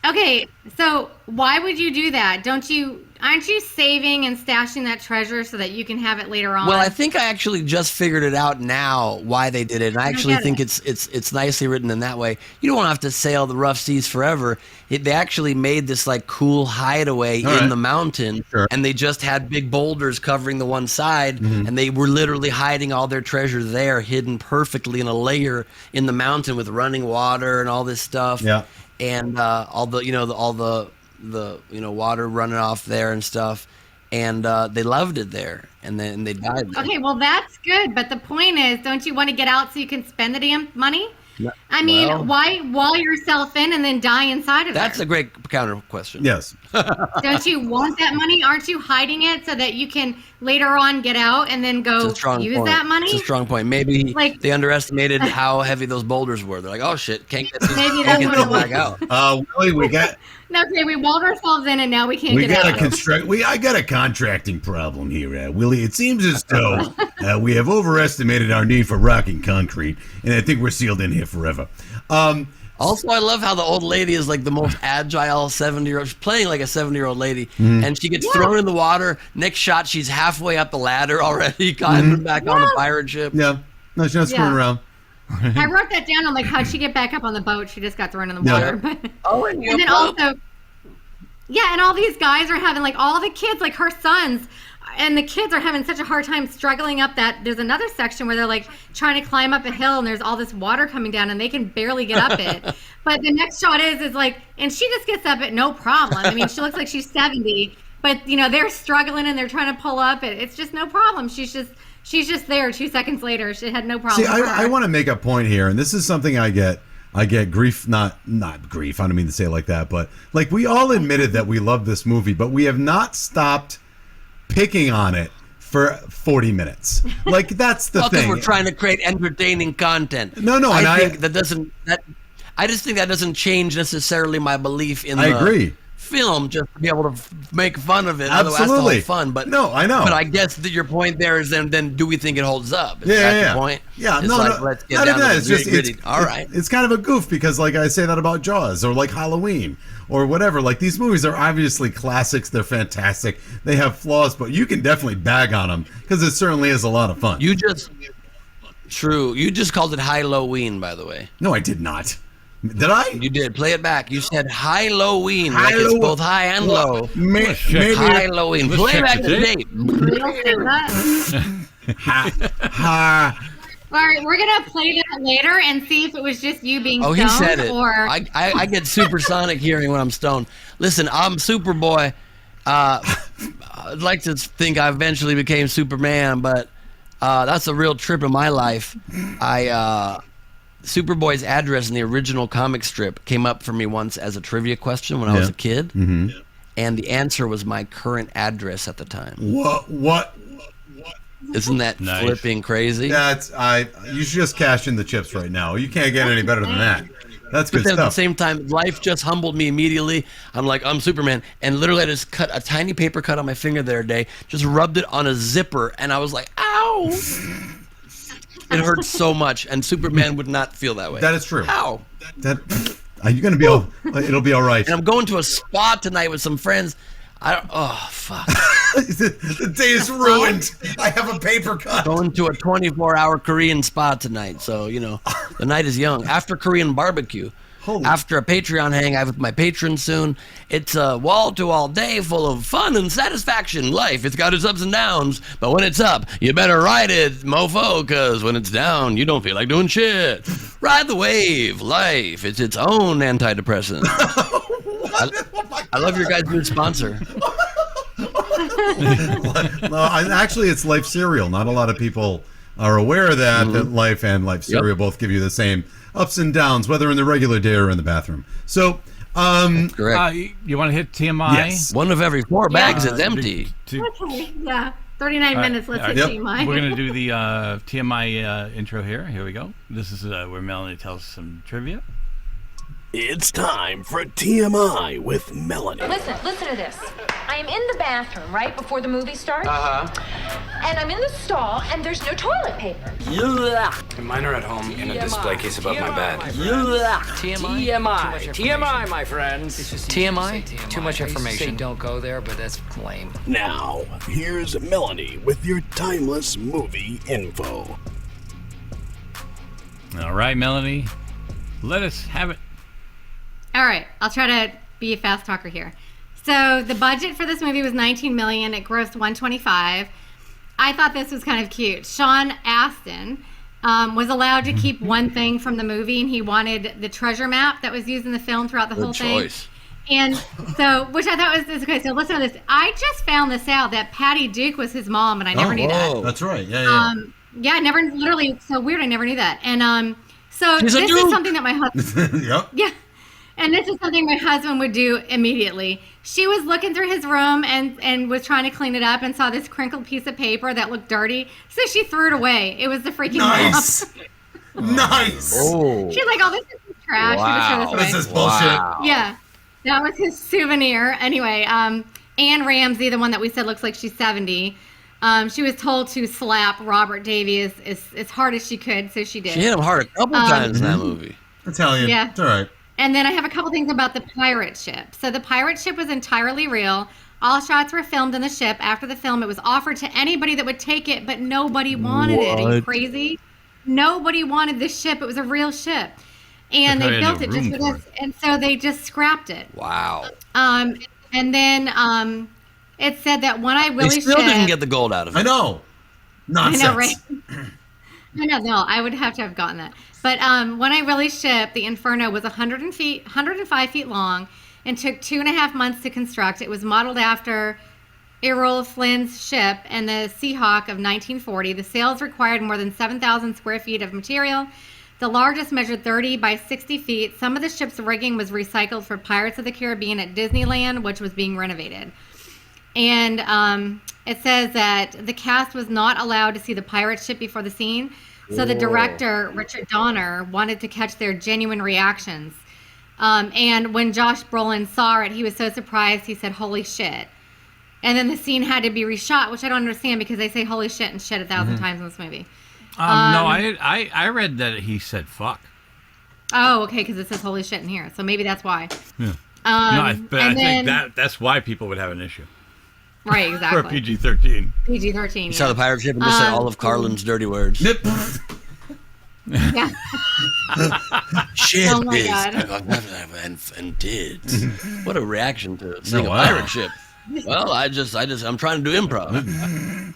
Okay, so why would you do that? Aren't you saving and stashing that treasure so that you can have it later on? Well, I think I actually just figured it out now why they did it. And I actually get think it. it's nicely written in that way. You don't have to sail the rough seas forever. They actually made this like cool hideaway All in right. the mountain, Sure. and they just had big boulders covering the one side, and they were literally hiding all their treasure there, hidden perfectly in a layer in the mountain with running water and all this stuff. Yeah. And all the water running off there and stuff, and they loved it there, and then they died there. Okay, well that's good, but the point is, don't you want to get out so you can spend the damn money? I mean, well- why wall yourself in and then die inside of That's there? a great counter question. Yes. Don't you want that money? Aren't you hiding it so that you can later on get out and then It's go a strong use point. that money? It's a strong point. Maybe Like- they underestimated how heavy those boulders were. They're like, oh shit, can't get these, Maybe can't that's get what these it was. back out. Willie, we got Okay, we walled ourselves in and now we can't we get got a out. construct. I got a contracting problem here, Willie. It seems as though we have overestimated our need for rock and concrete, and I think we're sealed in here forever. Also, I love how the old lady is like the most agile 70-year-old. She's playing like a 70-year-old lady, and she gets thrown in the water. Next shot, she's halfway up the ladder already, climbing back on the pirate ship. Yeah. No, she's not screwing Yeah. around. I wrote that down. I'm like, how'd she get back up on the boat? She just got thrown in the Yeah. water. But Oh, and then also, yeah, and all these guys are having like all the kids, like her sons, and the kids are having such a hard time struggling up that. There's another section where they're like trying to climb up a hill and there's all this water coming down and they can barely get up it. But the next shot is like, and she just gets up it no problem. I mean, she looks like she's 70, but they're struggling and they're trying to pull up it. It's just no problem. She's just there 2 seconds later. She had no problem. See, I want to make a point here, and this is something I get grief, not grief. I don't mean to say it like that, but like we all admitted that we love this movie, but we have not stopped picking on it for 40 minutes. Like, that's the Well, 'cause thing. we're trying to create entertaining content. No, and I think that doesn't. I just think that doesn't change necessarily my belief in I the agree. film, just to be able to make fun of it. Otherwise, Absolutely. that's all fun. But no, I know. But I guess that your point there is then do we think it holds up? Is that Yeah. the point? Yeah, It's no, like, no. let's get Not down even to that. the It's just gritty. All right. It's kind of a goof because, like, I say that about Jaws or like Halloween or whatever. Like, these movies are obviously classics. They're fantastic. They have flaws, but you can definitely bag on them because it certainly is a lot of fun. You just called it Halloween, by the way. No, I did not. Did I? You did. Play it back. You said Halloween, like it's both high and low. Maybe. Halloween. Let's Play check back the the tape. tape. We don't say that. All right, we're gonna play that later and see if it was just you being Oh, stoned he said it. or I get supersonic hearing when I'm stoned. Listen, I'm Superboy. I'd like to think I eventually became Superman, but that's a real trip in my life. Superboy's address in the original comic strip came up for me once as a trivia question when I was a kid, and the answer was my current address at the time. What? Isn't that Nice. flipping crazy? You should just cash in the chips right now. You can't get any better than that. That's good But then at the stuff. same time, life just humbled me immediately. I'm like, I'm Superman. And literally I just cut a tiny paper cut on my finger the other day, just rubbed it on a zipper, and I was like, ow! It hurts so much, and Superman would not feel that way. That is true. Ow! Are you gonna be all? It'll be all right. And I'm going to a spa tonight with some friends. Oh, fuck. The day is ruined. I have a paper cut. Going to a 24-hour Korean spa tonight, so, the night is young. After Korean barbecue. After a Patreon hangout with my patrons soon, it's a wall-to-wall day full of fun and satisfaction. Life, it's got its ups and downs, but when it's up, you better ride it, mofo, because when it's down, you don't feel like doing shit. Ride the wave. Life, it's its own antidepressant. I love your guys' new sponsor. Actually, it's Life Cereal. Not a lot of people are aware of that. That Life and Life Cereal both give you the same ups and downs, whether in the regular day or in the bathroom. So, Correct. You want to hit TMI? Yes. One of every 4 bags is empty. okay, yeah. 39 minutes. Let's hit Yep. TMI. We're going to do the TMI intro here. Here we go. This is where Melanie tells some trivia. It's time for TMI with Melanie. Listen to this. I am in the bathroom right before the movie starts. And I'm in the stall, and there's no toilet paper. And mine are at home in a display case above my bed. TMI, my friends. TMI? Too much information. Say don't go there, but that's lame. Now, here's Melanie with your timeless movie info. All right, Melanie. Let us have it. All right, I'll try to be a fast talker here. So the budget for this movie was $19 million. It grossed $125. I thought this was kind of cute. Sean Astin was allowed to keep one thing from the movie, and he wanted the treasure map that was used in the film throughout the whole choice. thing. And so, which I thought was okay. So listen to this. I just found this out that Patty Duke was his mom, and I never knew that. that's right. Yeah. Yeah, I never literally so weird. I never knew that. And so She's a this Duke. is something that my husband. Yep. Yeah. And this is something my husband would do immediately. She was looking through his room and was trying to clean it up and saw this crinkled piece of paper that looked dirty. So she threw it away. It was the freaking Nice. Nice. Oh. She's like, oh, this is trash. Wow. She just threw this away. This is bullshit. Yeah. That was his souvenir. Anyway, Anne Ramsey, the one that we said looks like she's 70, she was told to slap Robert Davies as hard as she could, so she did. She hit him hard a couple times in that movie. Italian. Yeah. It's all right. And then I have a couple things about the pirate ship. So the pirate ship was entirely real. All shots were filmed in the ship. After the film, it was offered to anybody that would take it, but nobody wanted it. Are you crazy? Nobody wanted this ship. It was a real ship. And They they probably had built no it just room for for this. And so they just scrapped it. Wow. And then it said that when I They really still didn't shipped- get the gold out of it. I know. I Nonsense. know, right? I know, no, I would have to have gotten that. But when I really shipped, the Inferno was 105 feet long and took 2.5 months to construct. It was modeled after Errol Flynn's ship and the Seahawk of 1940. The sails required more than 7,000 square feet of material. The largest measured 30 by 60 feet. Some of the ship's rigging was recycled for Pirates of the Caribbean at Disneyland, which was being renovated. And it says that the cast was not allowed to see the pirate ship before the scene. So the director, Richard Donner, wanted to catch their genuine reactions. And when Josh Brolin saw it, he was so surprised, he said, "Holy shit." And then the scene had to be reshot, which I don't understand because they say holy shit and shit 1,000 times in this movie. No, I read that he said fuck. Oh, okay, because it says holy shit in here. So maybe that's why. Yeah. I think that's why people would have an issue. Right, exactly. For PG-13. PG-13, You saw the pirate ship and just said all of Carlin's dirty words. Yeah. Shit, Oh my God. and did. What a reaction to seeing a pirate ship. Well, I'm trying to do improv.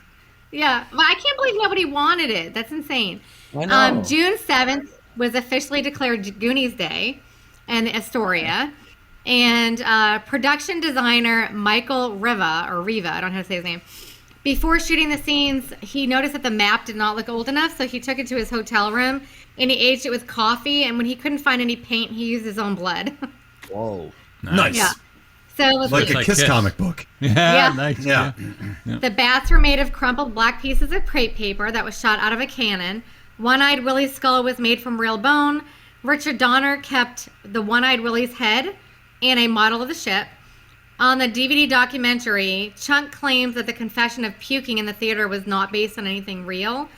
Yeah, but I can't believe nobody wanted it. That's insane. I know. June 7th was officially declared Goonies Day in Astoria. And production designer Michael Riva, I don't know how to say his name, before shooting the scenes, he noticed that the map did not look old enough, so he took it to his hotel room, and he aged it with coffee, and when he couldn't find any paint, he used his own blood. Whoa. Nice. Yeah. So it was Like a Kiss comic book. Yeah, Yeah. nice. Yeah. The bats were made of crumpled black pieces of crepe paper that was shot out of a cannon. One-Eyed Willie's skull was made from real bone. Richard Donner kept the One-Eyed Willie's head and a model of the ship. On the DVD documentary, Chunk claims that the confession of puking in the theater was not based on anything real,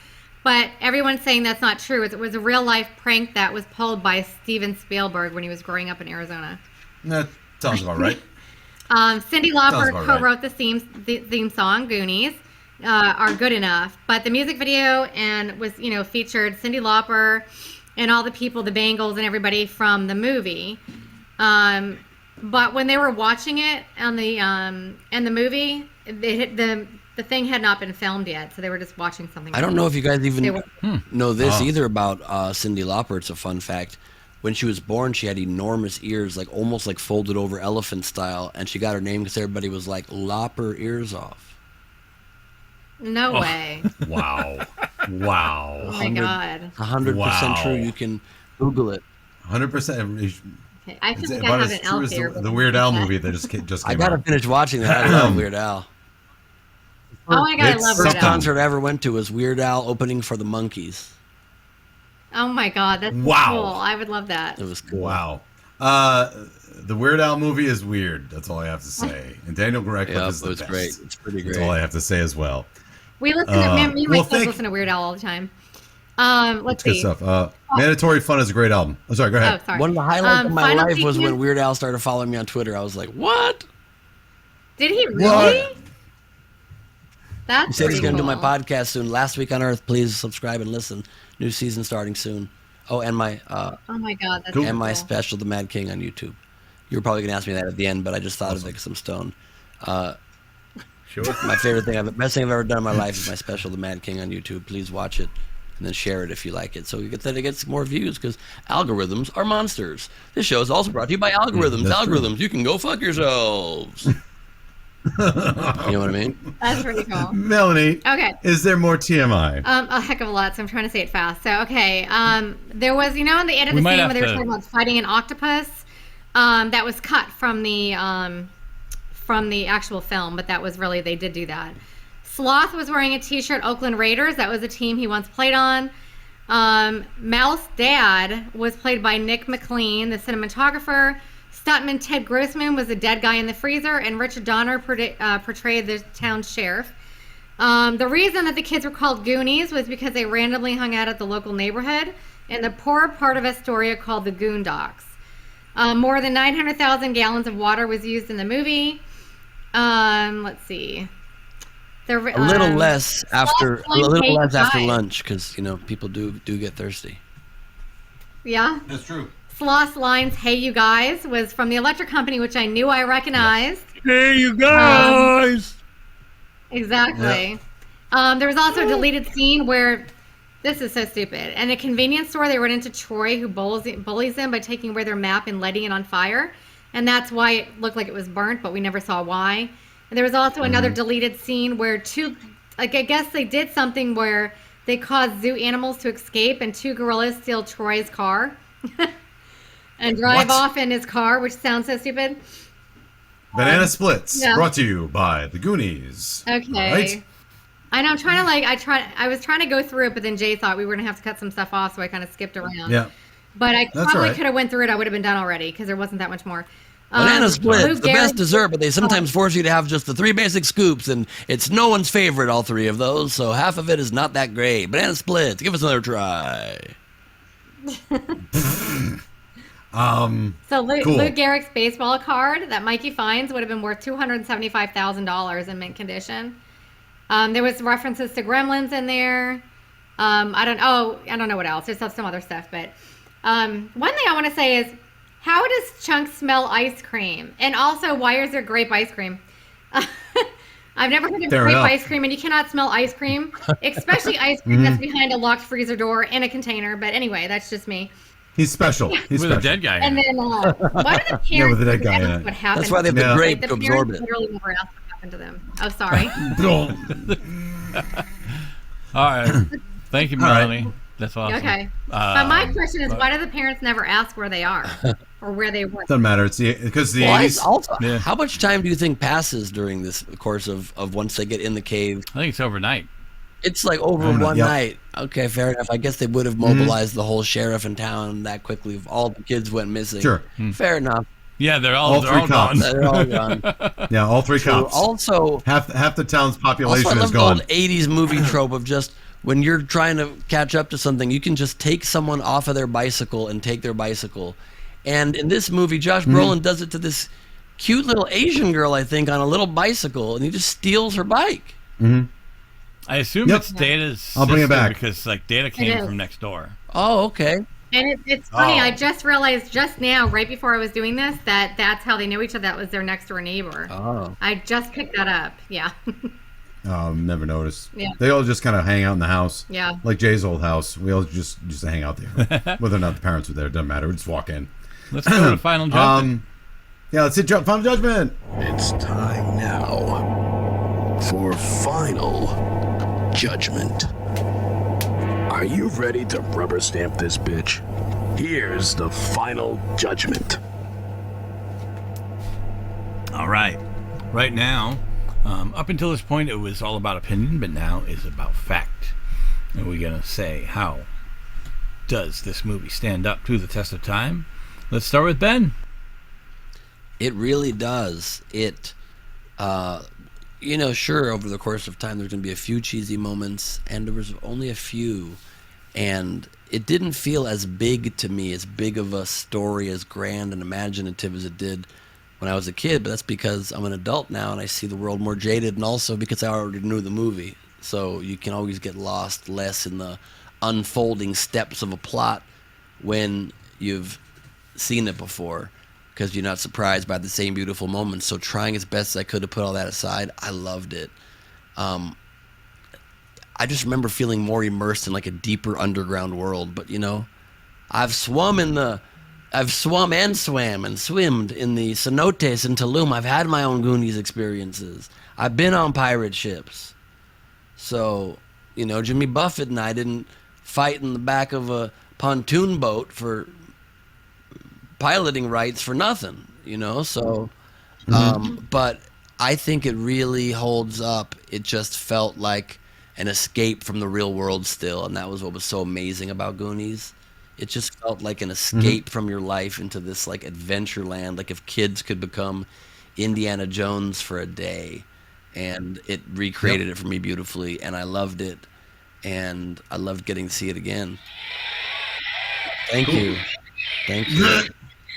but everyone's saying that's not true. It was a real-life prank that was pulled by Steven Spielberg when he was growing up in Arizona. That sounds about right. Cyndi Lauper about co-wrote the theme song, Goonies, are good enough. But the music video was featured Cyndi Lauper and all the people, the Bangles and everybody from the movie. But when they were watching it on in the movie, the thing had not been filmed yet, so they were just watching something. I don't know if you guys even know this Oh. either about Cyndi Lauper. It's a fun fact. When she was born, she had enormous ears, like almost like folded over elephant style, and she got her name because everybody was like, "Lopper ears off." No way. Wow. Oh my God. 100% Wow. true. You can Google it. 100%. Okay. I feel It's like I about have as an true elf as here. the Weird Al movie that just came I gotta out. finish watching that. I love Weird Al. Oh my God, I It's love so Weird First Al. concert I ever went to was Weird Al opening for the Monkees. Oh my God, that's Wow. cool. I would love that. It was cool. Wow. The Weird Al movie is weird. That's all I have to say. And Daniel Radcliffe Yep, is it the was best. great. It's pretty That's all I great. have to say as well. We listen to me and my well, kids listen to Weird Al all the time. Let's Good see. stuff. Mandatory Fun is a great album. I'm sorry, go Oh, ahead. sorry. One of the highlights of my Final life was when sequence- Weird Al started following me on Twitter. I was like, what? Did he really? What? That's He said he's pretty going to do my cool. podcast soon. Last Week on Earth. Please subscribe and listen. New season starting soon. Oh, and my Oh my God, that's Cool. so and my cool. special, The Mad King, on YouTube. You were probably going to ask me that at the end, but I just thought of it because I'm stoned. Sure. My favorite thing, best thing I've ever done in my life is my special, The Mad King, on YouTube. Please watch it and then share it if you like it. So it gets more views because algorithms are monsters. This show is also brought to you by algorithms. That's true. Algorithms, you can go fuck yourselves. You know what I mean? That's pretty cool. Melanie, Okay. is there more TMI? A heck of a lot, so I'm trying to say it fast. So, okay, there was, in the end of We the might scene have where they were to- talking about fighting an octopus, that was cut from the actual film, but that was really, they did do that. Sloth was wearing a t-shirt, Oakland Raiders. That was a team he once played on. Mouse Dad was played by Nick McLean, the cinematographer. Stuntman Ted Grossman was the dead guy in the freezer, and Richard Donner portrayed the town sheriff. The reason that the kids were called Goonies was because they randomly hung out at the local neighborhood in the poorer part of Astoria called the Goondocks. More than 900,000 gallons of water was used in the movie. Let's see. A little less after Guys. lunch because people do get thirsty. Yeah. That's true. Sloth's lines, "Hey, you guys," was from the electric company, which I knew I recognized. Hey, you guys! Exactly. There was also a deleted scene where, this is so stupid. In a convenience store, they run into Troy, who bullies them by taking away their map and lighting it on fire. And that's why it looked like it was burnt, but we never saw why. And there was also another deleted scene where I guess they did something where they caused zoo animals to escape, and two gorillas steal Troy's car and drive What? off in his car, which sounds so stupid. Banana Splits, yeah. brought to you by the Goonies. Okay. Right? I know I'm trying to I was trying to go through it, but then Jay thought we were gonna have to cut some stuff off, so I kind of skipped around. Yeah. But I That's probably all right. could have went through it. I would have been done already because there wasn't that much more. Banana split, Lou the best Gehrig- dessert, but they sometimes force you to have just the 3 basic scoops, and it's no one's favorite, all 3 of those, so half of it is not that great. Banana splits, give us another try. So Lou, Cool. Lou Gehrig's baseball card that Mikey finds would have been worth $275,000 in mint condition. There was references to Gremlins in there. I don't know what else. There's some other stuff, but one thing I want to say is, how does Chunks smell ice cream? And also, why is there grape ice cream? I've never heard of Fair grape enough. ice cream, and you cannot smell ice cream, especially ice cream that's behind a locked freezer door in a container. But anyway, that's just me. He's special. He's With a special. dead guy. And in it. then, why do the parents Yeah, with the dead guy never in ask it. what happened? That's why they have Yeah. the grape the to absorb parents it. literally never asked what happened to them. Oh, sorry. All right. Thank you, All right. Melanie. That's awesome. Okay. But my question is, why do the parents never ask where they are or where they were? Doesn't matter. It's because the Well, 80s. also, Yeah. how much time do you think passes during this course of once they get in the cave? I think it's overnight. It's like over I don't know, one yep. night. Okay, fair enough. I guess they would have mobilized the whole sheriff in town that quickly if all the kids went missing. Sure. Fair enough. Yeah, they're All all 3 gone. cops. They're all gone. Yeah, all 3 cops. Also, Half the town's population I is love the gone. old 80s movie trope of just when you're trying to catch up to something, you can just take someone off of their bicycle and take their bicycle. And in this movie, Josh Brolin does it to this cute little Asian girl, I think, on a little bicycle, and he just steals her bike. I assume Yep. it's Data's I'll bring it sister back. because like Data came is. from next door. Oh, okay. And it's funny. Oh. I just realized just now, right before I was doing this, that that's how they knew each other. That was their next door neighbor. Oh. I just picked that up. Yeah. Never noticed. Yeah. They all just kind of hang out in the house. Yeah. Like Jay's old house. We all just used to hang out there. Whether or not the parents were there, doesn't matter. We just walk in. Let's go to final judgment. Yeah, let's hit Final Judgment. It's time now for final judgment. Are you ready to rubber stamp this bitch? Here's the final judgment. All right. Right now, up until this point, it was all about opinion, but now it's about fact. And we're going to say, how does this movie stand up to the test of time? Let's start with Ben. It really does. It, sure, over the course of time, there's going to be a few cheesy moments, and there was only a few. And it didn't feel as big to me, as big of a story, as grand and imaginative as it did when I was a kid. But that's because I'm an adult now, and I see the world more jaded, and also because I already knew the movie. So you can always get lost less in the unfolding steps of a plot when you've seen it before, because you're not surprised by the same beautiful moments. So trying as best as I could to put all that aside, I loved it. I just remember feeling more immersed in like a deeper underground world. But I've swum and swam and swimmed in the cenotes in Tulum. I've had my own Goonies experiences. I've been on pirate ships. So, Jimmy Buffett and I didn't fight in the back of a pontoon boat for piloting rights for nothing, so but I think it really holds up. It just felt like an escape from the real world still, and that was what was so amazing about Goonies. It just felt like an escape from your life into this like adventure land, like if kids could become Indiana Jones for a day. And it recreated it for me beautifully, and I loved it, and I loved getting to see it again. Thank you.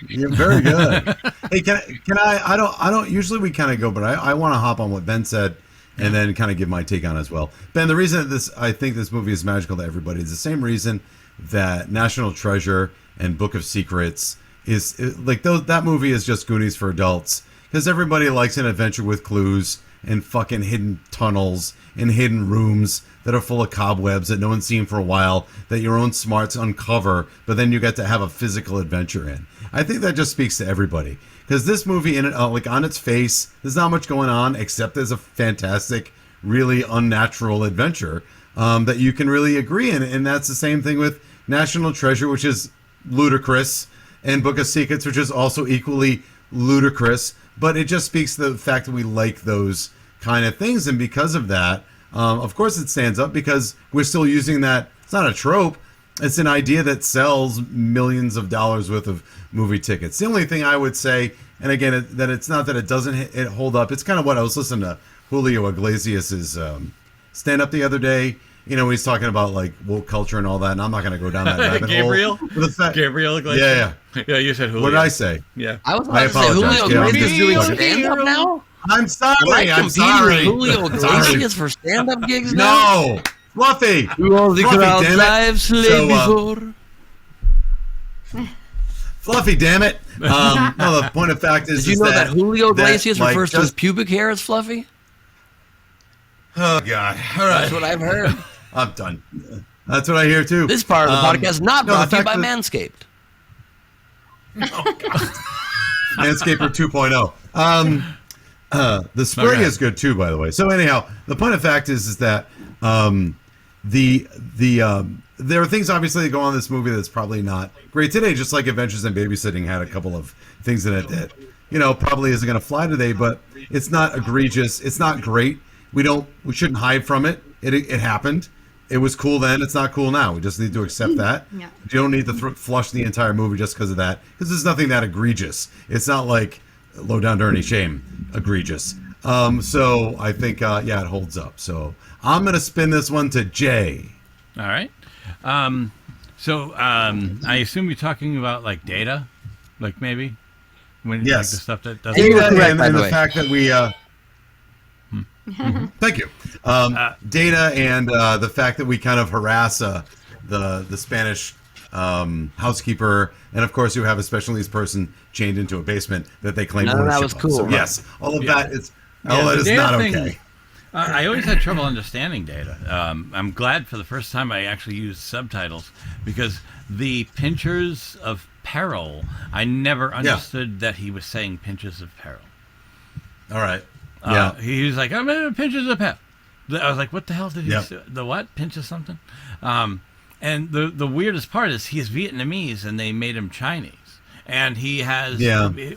You're very good. Hey, can I don't usually we kind of go, but I want to hop on what Ben said and then kind of give my take on it as well. Ben, the reason that I think this movie is magical to everybody is the same reason that National Treasure and Book of Secrets is like that movie is just Goonies for adults, because everybody likes an adventure with clues and fucking hidden tunnels and hidden rooms that are full of cobwebs that no one's seen for a while, that your own smarts uncover, but then you get to have a physical adventure in. I think that just speaks to everybody, because this movie, in it, like on its face, there's not much going on except there's a fantastic, really unnatural adventure that you can really agree in, and that's the same thing with National Treasure, which is ludicrous, and Book of Secrets, which is also equally ludicrous, but it just speaks to the fact that we like those kind of things, and because of that, of course, it stands up because we're still using that. It's not a trope. It's an idea that sells millions of dollars worth of movie tickets. The only thing I would say, and again, that it's not that it doesn't hold up. It's kind of what I was listening to Julio Iglesias' stand-up the other day. You know, he's talking about like woke culture and all that, and I'm not going to go down that rabbit Gabriel? hole. Gabriel Iglesias? Yeah. You said Julio. What did I say? Yeah. I was I about to say apologize. Julio Yeah, Iglesias is doing stand-up now? I'm sorry. Am I I'm competing sorry. with Julio Iglesias for stand-up gigs now? No, Fluffy. You all the Fluffy, crowd's damn it. lives lay before. Fluffy, damn it. No, the point of fact is, Did you know that Julio Iglesias like, refers to his pubic hair as fluffy? Oh God! All right, That's what I've heard. I'm done. That's what I hear too. This part of the podcast not no, brought the to you by fact Manscaped. Manscaper 2.0. The spring Okay. is good too, by the way. So anyhow, the point of fact is that there are things obviously that go on in this movie that's probably not great today. Just like Adventures in Babysitting had a couple of things in it that probably isn't going to fly today, but it's not egregious. It's not great. We shouldn't hide from it. It happened. It was cool then. It's not cool now. We just need to accept that. Yeah. You don't need to flush the entire movie just because of that, because there's nothing that egregious. It's not like Low Down Dirty Shame egregious. So I think it holds up. So I'm gonna spin this one to Jay. All right. So I assume you're talking about like Data, like maybe when Yes. like the stuff that doesn't. You were Data correct, by and the the way. fact that we thank you. Data and the fact that we kind of harass the Spanish housekeeper, and of course you have a special needs person chained into a basement that they claim None of that ownership was cool, So right? yes, all of that is the Data not thing, okay. I always had trouble understanding Data. I'm glad for the first time I actually used subtitles because the pinchers of peril, I never understood that he was saying pinches of peril. All right. Yeah. He was like, I'm in pinches of peril. I was like, what the hell did he say? The what? Pinch of something? And the weirdest part is he's Vietnamese and they made him Chinese. And he has,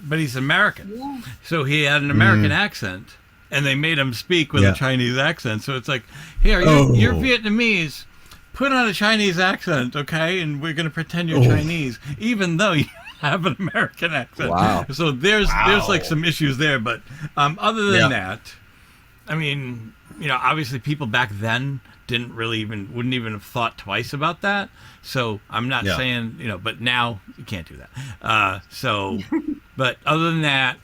but he's American. So he had an American accent. And they made him speak with a Chinese accent. So it's like, here, you're Vietnamese. Put on a Chinese accent, okay? And we're going to pretend you're Chinese, even though you have an American accent. Wow. So there's like some issues there. But other than that, I mean, obviously people back then wouldn't even have thought twice about that. So I'm not saying, but now you can't do that. But other than that,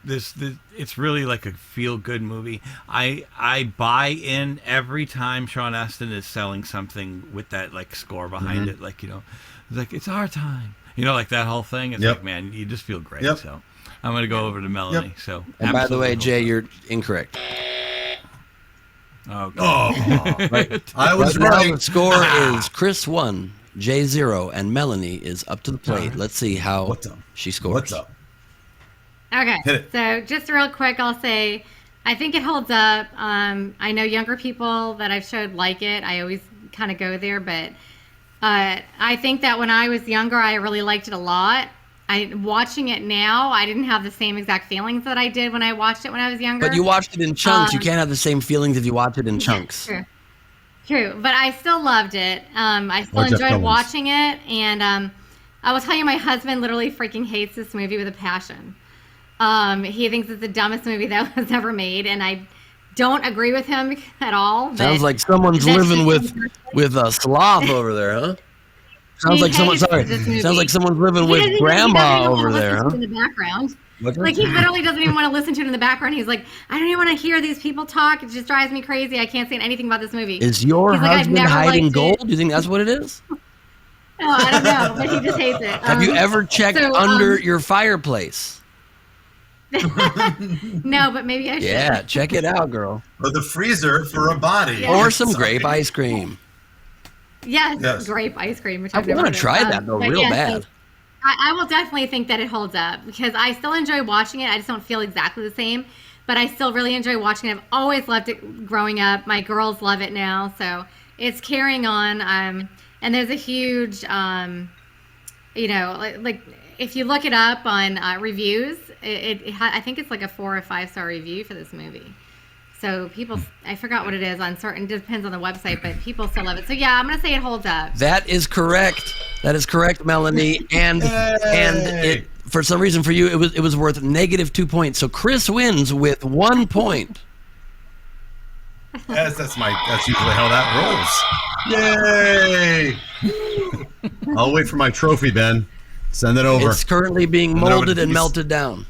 this it's really like a feel good movie. I buy in every time Sean Astin is selling something with that like score behind it, like it's like it's our time, like that whole thing. It's like, man, you just feel great. So I'm gonna go over to Melanie. So And by the way, absolutely Jay, you're incorrect. okay. I was Right now, right. the score is Chris 1, Jay 0, and Melanie is up to the plate. Let's see how What's up? she scores. What's up? Okay, Hit it. so just real quick, I'll say I think it holds up. I know younger people that I've showed like it. I always kind of go there, but I think that when I was younger, I really liked it a lot. Watching it now, I didn't have the same exact feelings that I did when I watched it when I was younger. But you watched it in chunks. You can't have the same feelings if you watch it in chunks. True, but I still loved it. I still Or Jeff enjoyed Dillon's. watching it, and I will tell you, my husband literally freaking hates this movie with a passion. He thinks it's the dumbest movie that was ever made, and I don't agree with him at all. but Sounds like someone's that's living just- with a sloth over there, huh? Sounds He like someone. hates Sorry, this movie. sounds like someone's living He with doesn't even- he grandma doesn't even over wanna there, listen huh? to it in the background. What's Like, that? he literally doesn't even want to listen to it in the background. He's like, I don't even want to hear these people talk. It just drives me crazy. I can't say anything about this movie. Is your He's like, "I've husband never hiding liked gold? it." Do you think that's what it is? No, I don't know, but he just hates it. Have you ever checked so, under your fireplace? No, but maybe I should. Yeah, check it out, girl. Or the freezer for a body. Yeah. Or some grape ice cream. Yes, grape ice cream. Which I I've never want heard to of. try that though, But real yeah, bad. so I will definitely think that it holds up because I still enjoy watching it. I just don't feel exactly the same, but I still really enjoy watching it. I've always loved it growing up. My girls love it now, so it's carrying on. And there's a huge you know, like if you look it up on reviews, I think it's like a 4 or 5 star review for this movie. So people, I forgot what it is on certain, depends on the website, but people still love it. So yeah, I'm gonna say it holds up. That is correct. That is correct, Melanie. And it, for some reason for you, it was worth -2 points. So Chris wins with 1 point. Yes, that's usually how that rolls. Yay! I'll wait for my trophy, Ben. Send it over. It's currently being molded and melted down.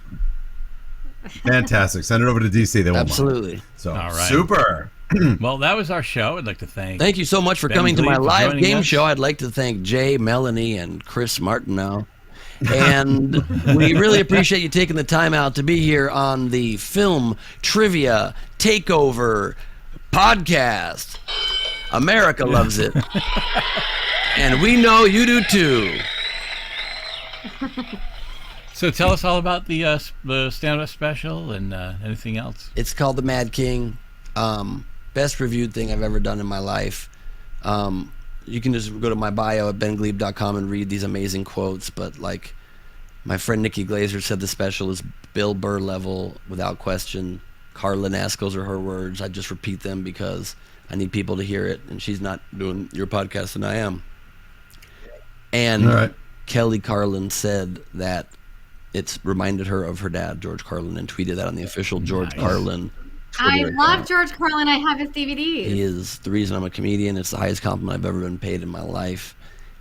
Fantastic. Send it over to DC. They won't Absolutely. mind. So, All right. super. Well, that was our show. I'd like to thank you so much for Ben coming to Gleib my for live joining game us. show. I'd like to thank Jay, Melanie, and Chris Martineau. And we really appreciate you taking the time out to be here on the Film Trivia Takeover podcast. America loves it. And we know you do too. So tell us all about the stand-up special and anything else. It's called The Mad King. Best reviewed thing I've ever done in my life. You can just go to my bio at bengleib.com and read these amazing quotes. But like my friend Nikki Glazer said, the special is Bill Burr level without question. Carlin-esque, those are her words. I just repeat them because I need people to hear it. And she's not doing your podcast, and I am. And All right. Kelly Carlin said that it's reminded her of her dad, George Carlin, and tweeted that on the official George Carlin I Twitter love account. George Carlin. I have his DVDs. He is the reason I'm a comedian. It's the highest compliment I've ever been paid in my life.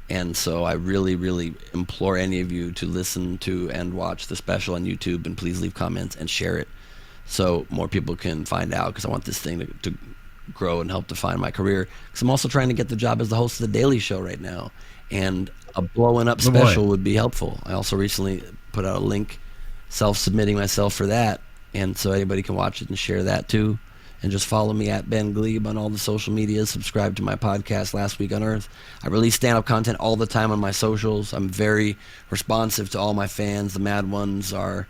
And so I really, really implore any of you to listen to and watch the special on YouTube, and please leave comments and share it so more people can find out, because I want this thing to grow and help define my career. Because I'm also trying to get the job as the host of The Daily Show right now. And a blowing up special would be helpful. I also recently put out a link self-submitting myself for that. And so anybody can watch it and share that too. And just follow me at Ben Gleib on all the social medias. Subscribe to my podcast, Last Week on Earth. I release stand-up content all the time on my socials. I'm very responsive to all my fans. The mad ones are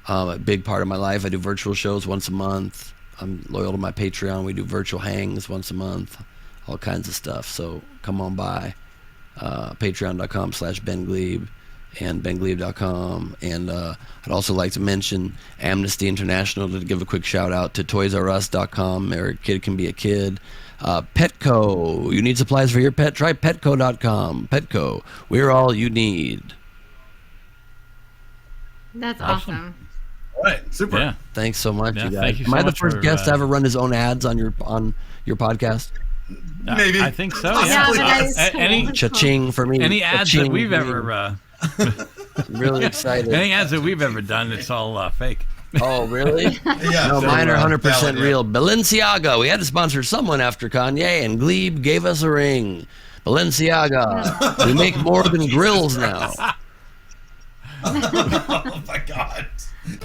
a big part of my life. I do virtual shows once a month. I'm loyal to my Patreon. We do virtual hangs once a month. All kinds of stuff. So come on by. Patreon.com/Ben Gleib and bengleib.com. And I'd also like to mention Amnesty International to give a quick shout out to toysrus.com, where a kid can be a kid. Petco, you need supplies for your pet? Try petco.com. Petco, we're all you need. That's awesome. All right. Super. Yeah. Thanks so much, Yeah, you guys. thank you Am so I the much first for, guest to ever run his own ads on your podcast? Maybe. I think so. Yeah, Yeah. but Any Cha-ching for me. any ads Cha-ching that we've for me. ever Really excited. any ads that we've ever done, it's all fake. Oh, really? Yeah. No, mine are 100% valid, yeah. real. Balenciaga. We had to sponsor someone after Kanye, and Gleib gave us a ring. Balenciaga. We make more than grills now. Oh my God.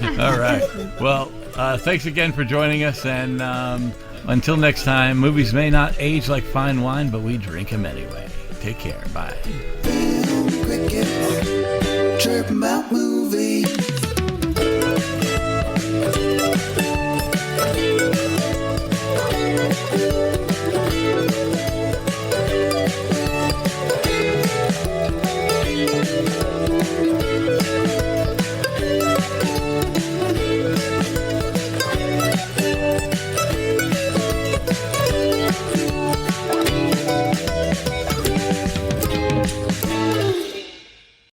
All right. Well, thanks again for joining us, and until next time, movies may not age like fine wine, but we drink them anyway. Take care. Bye. Crickets, chirp about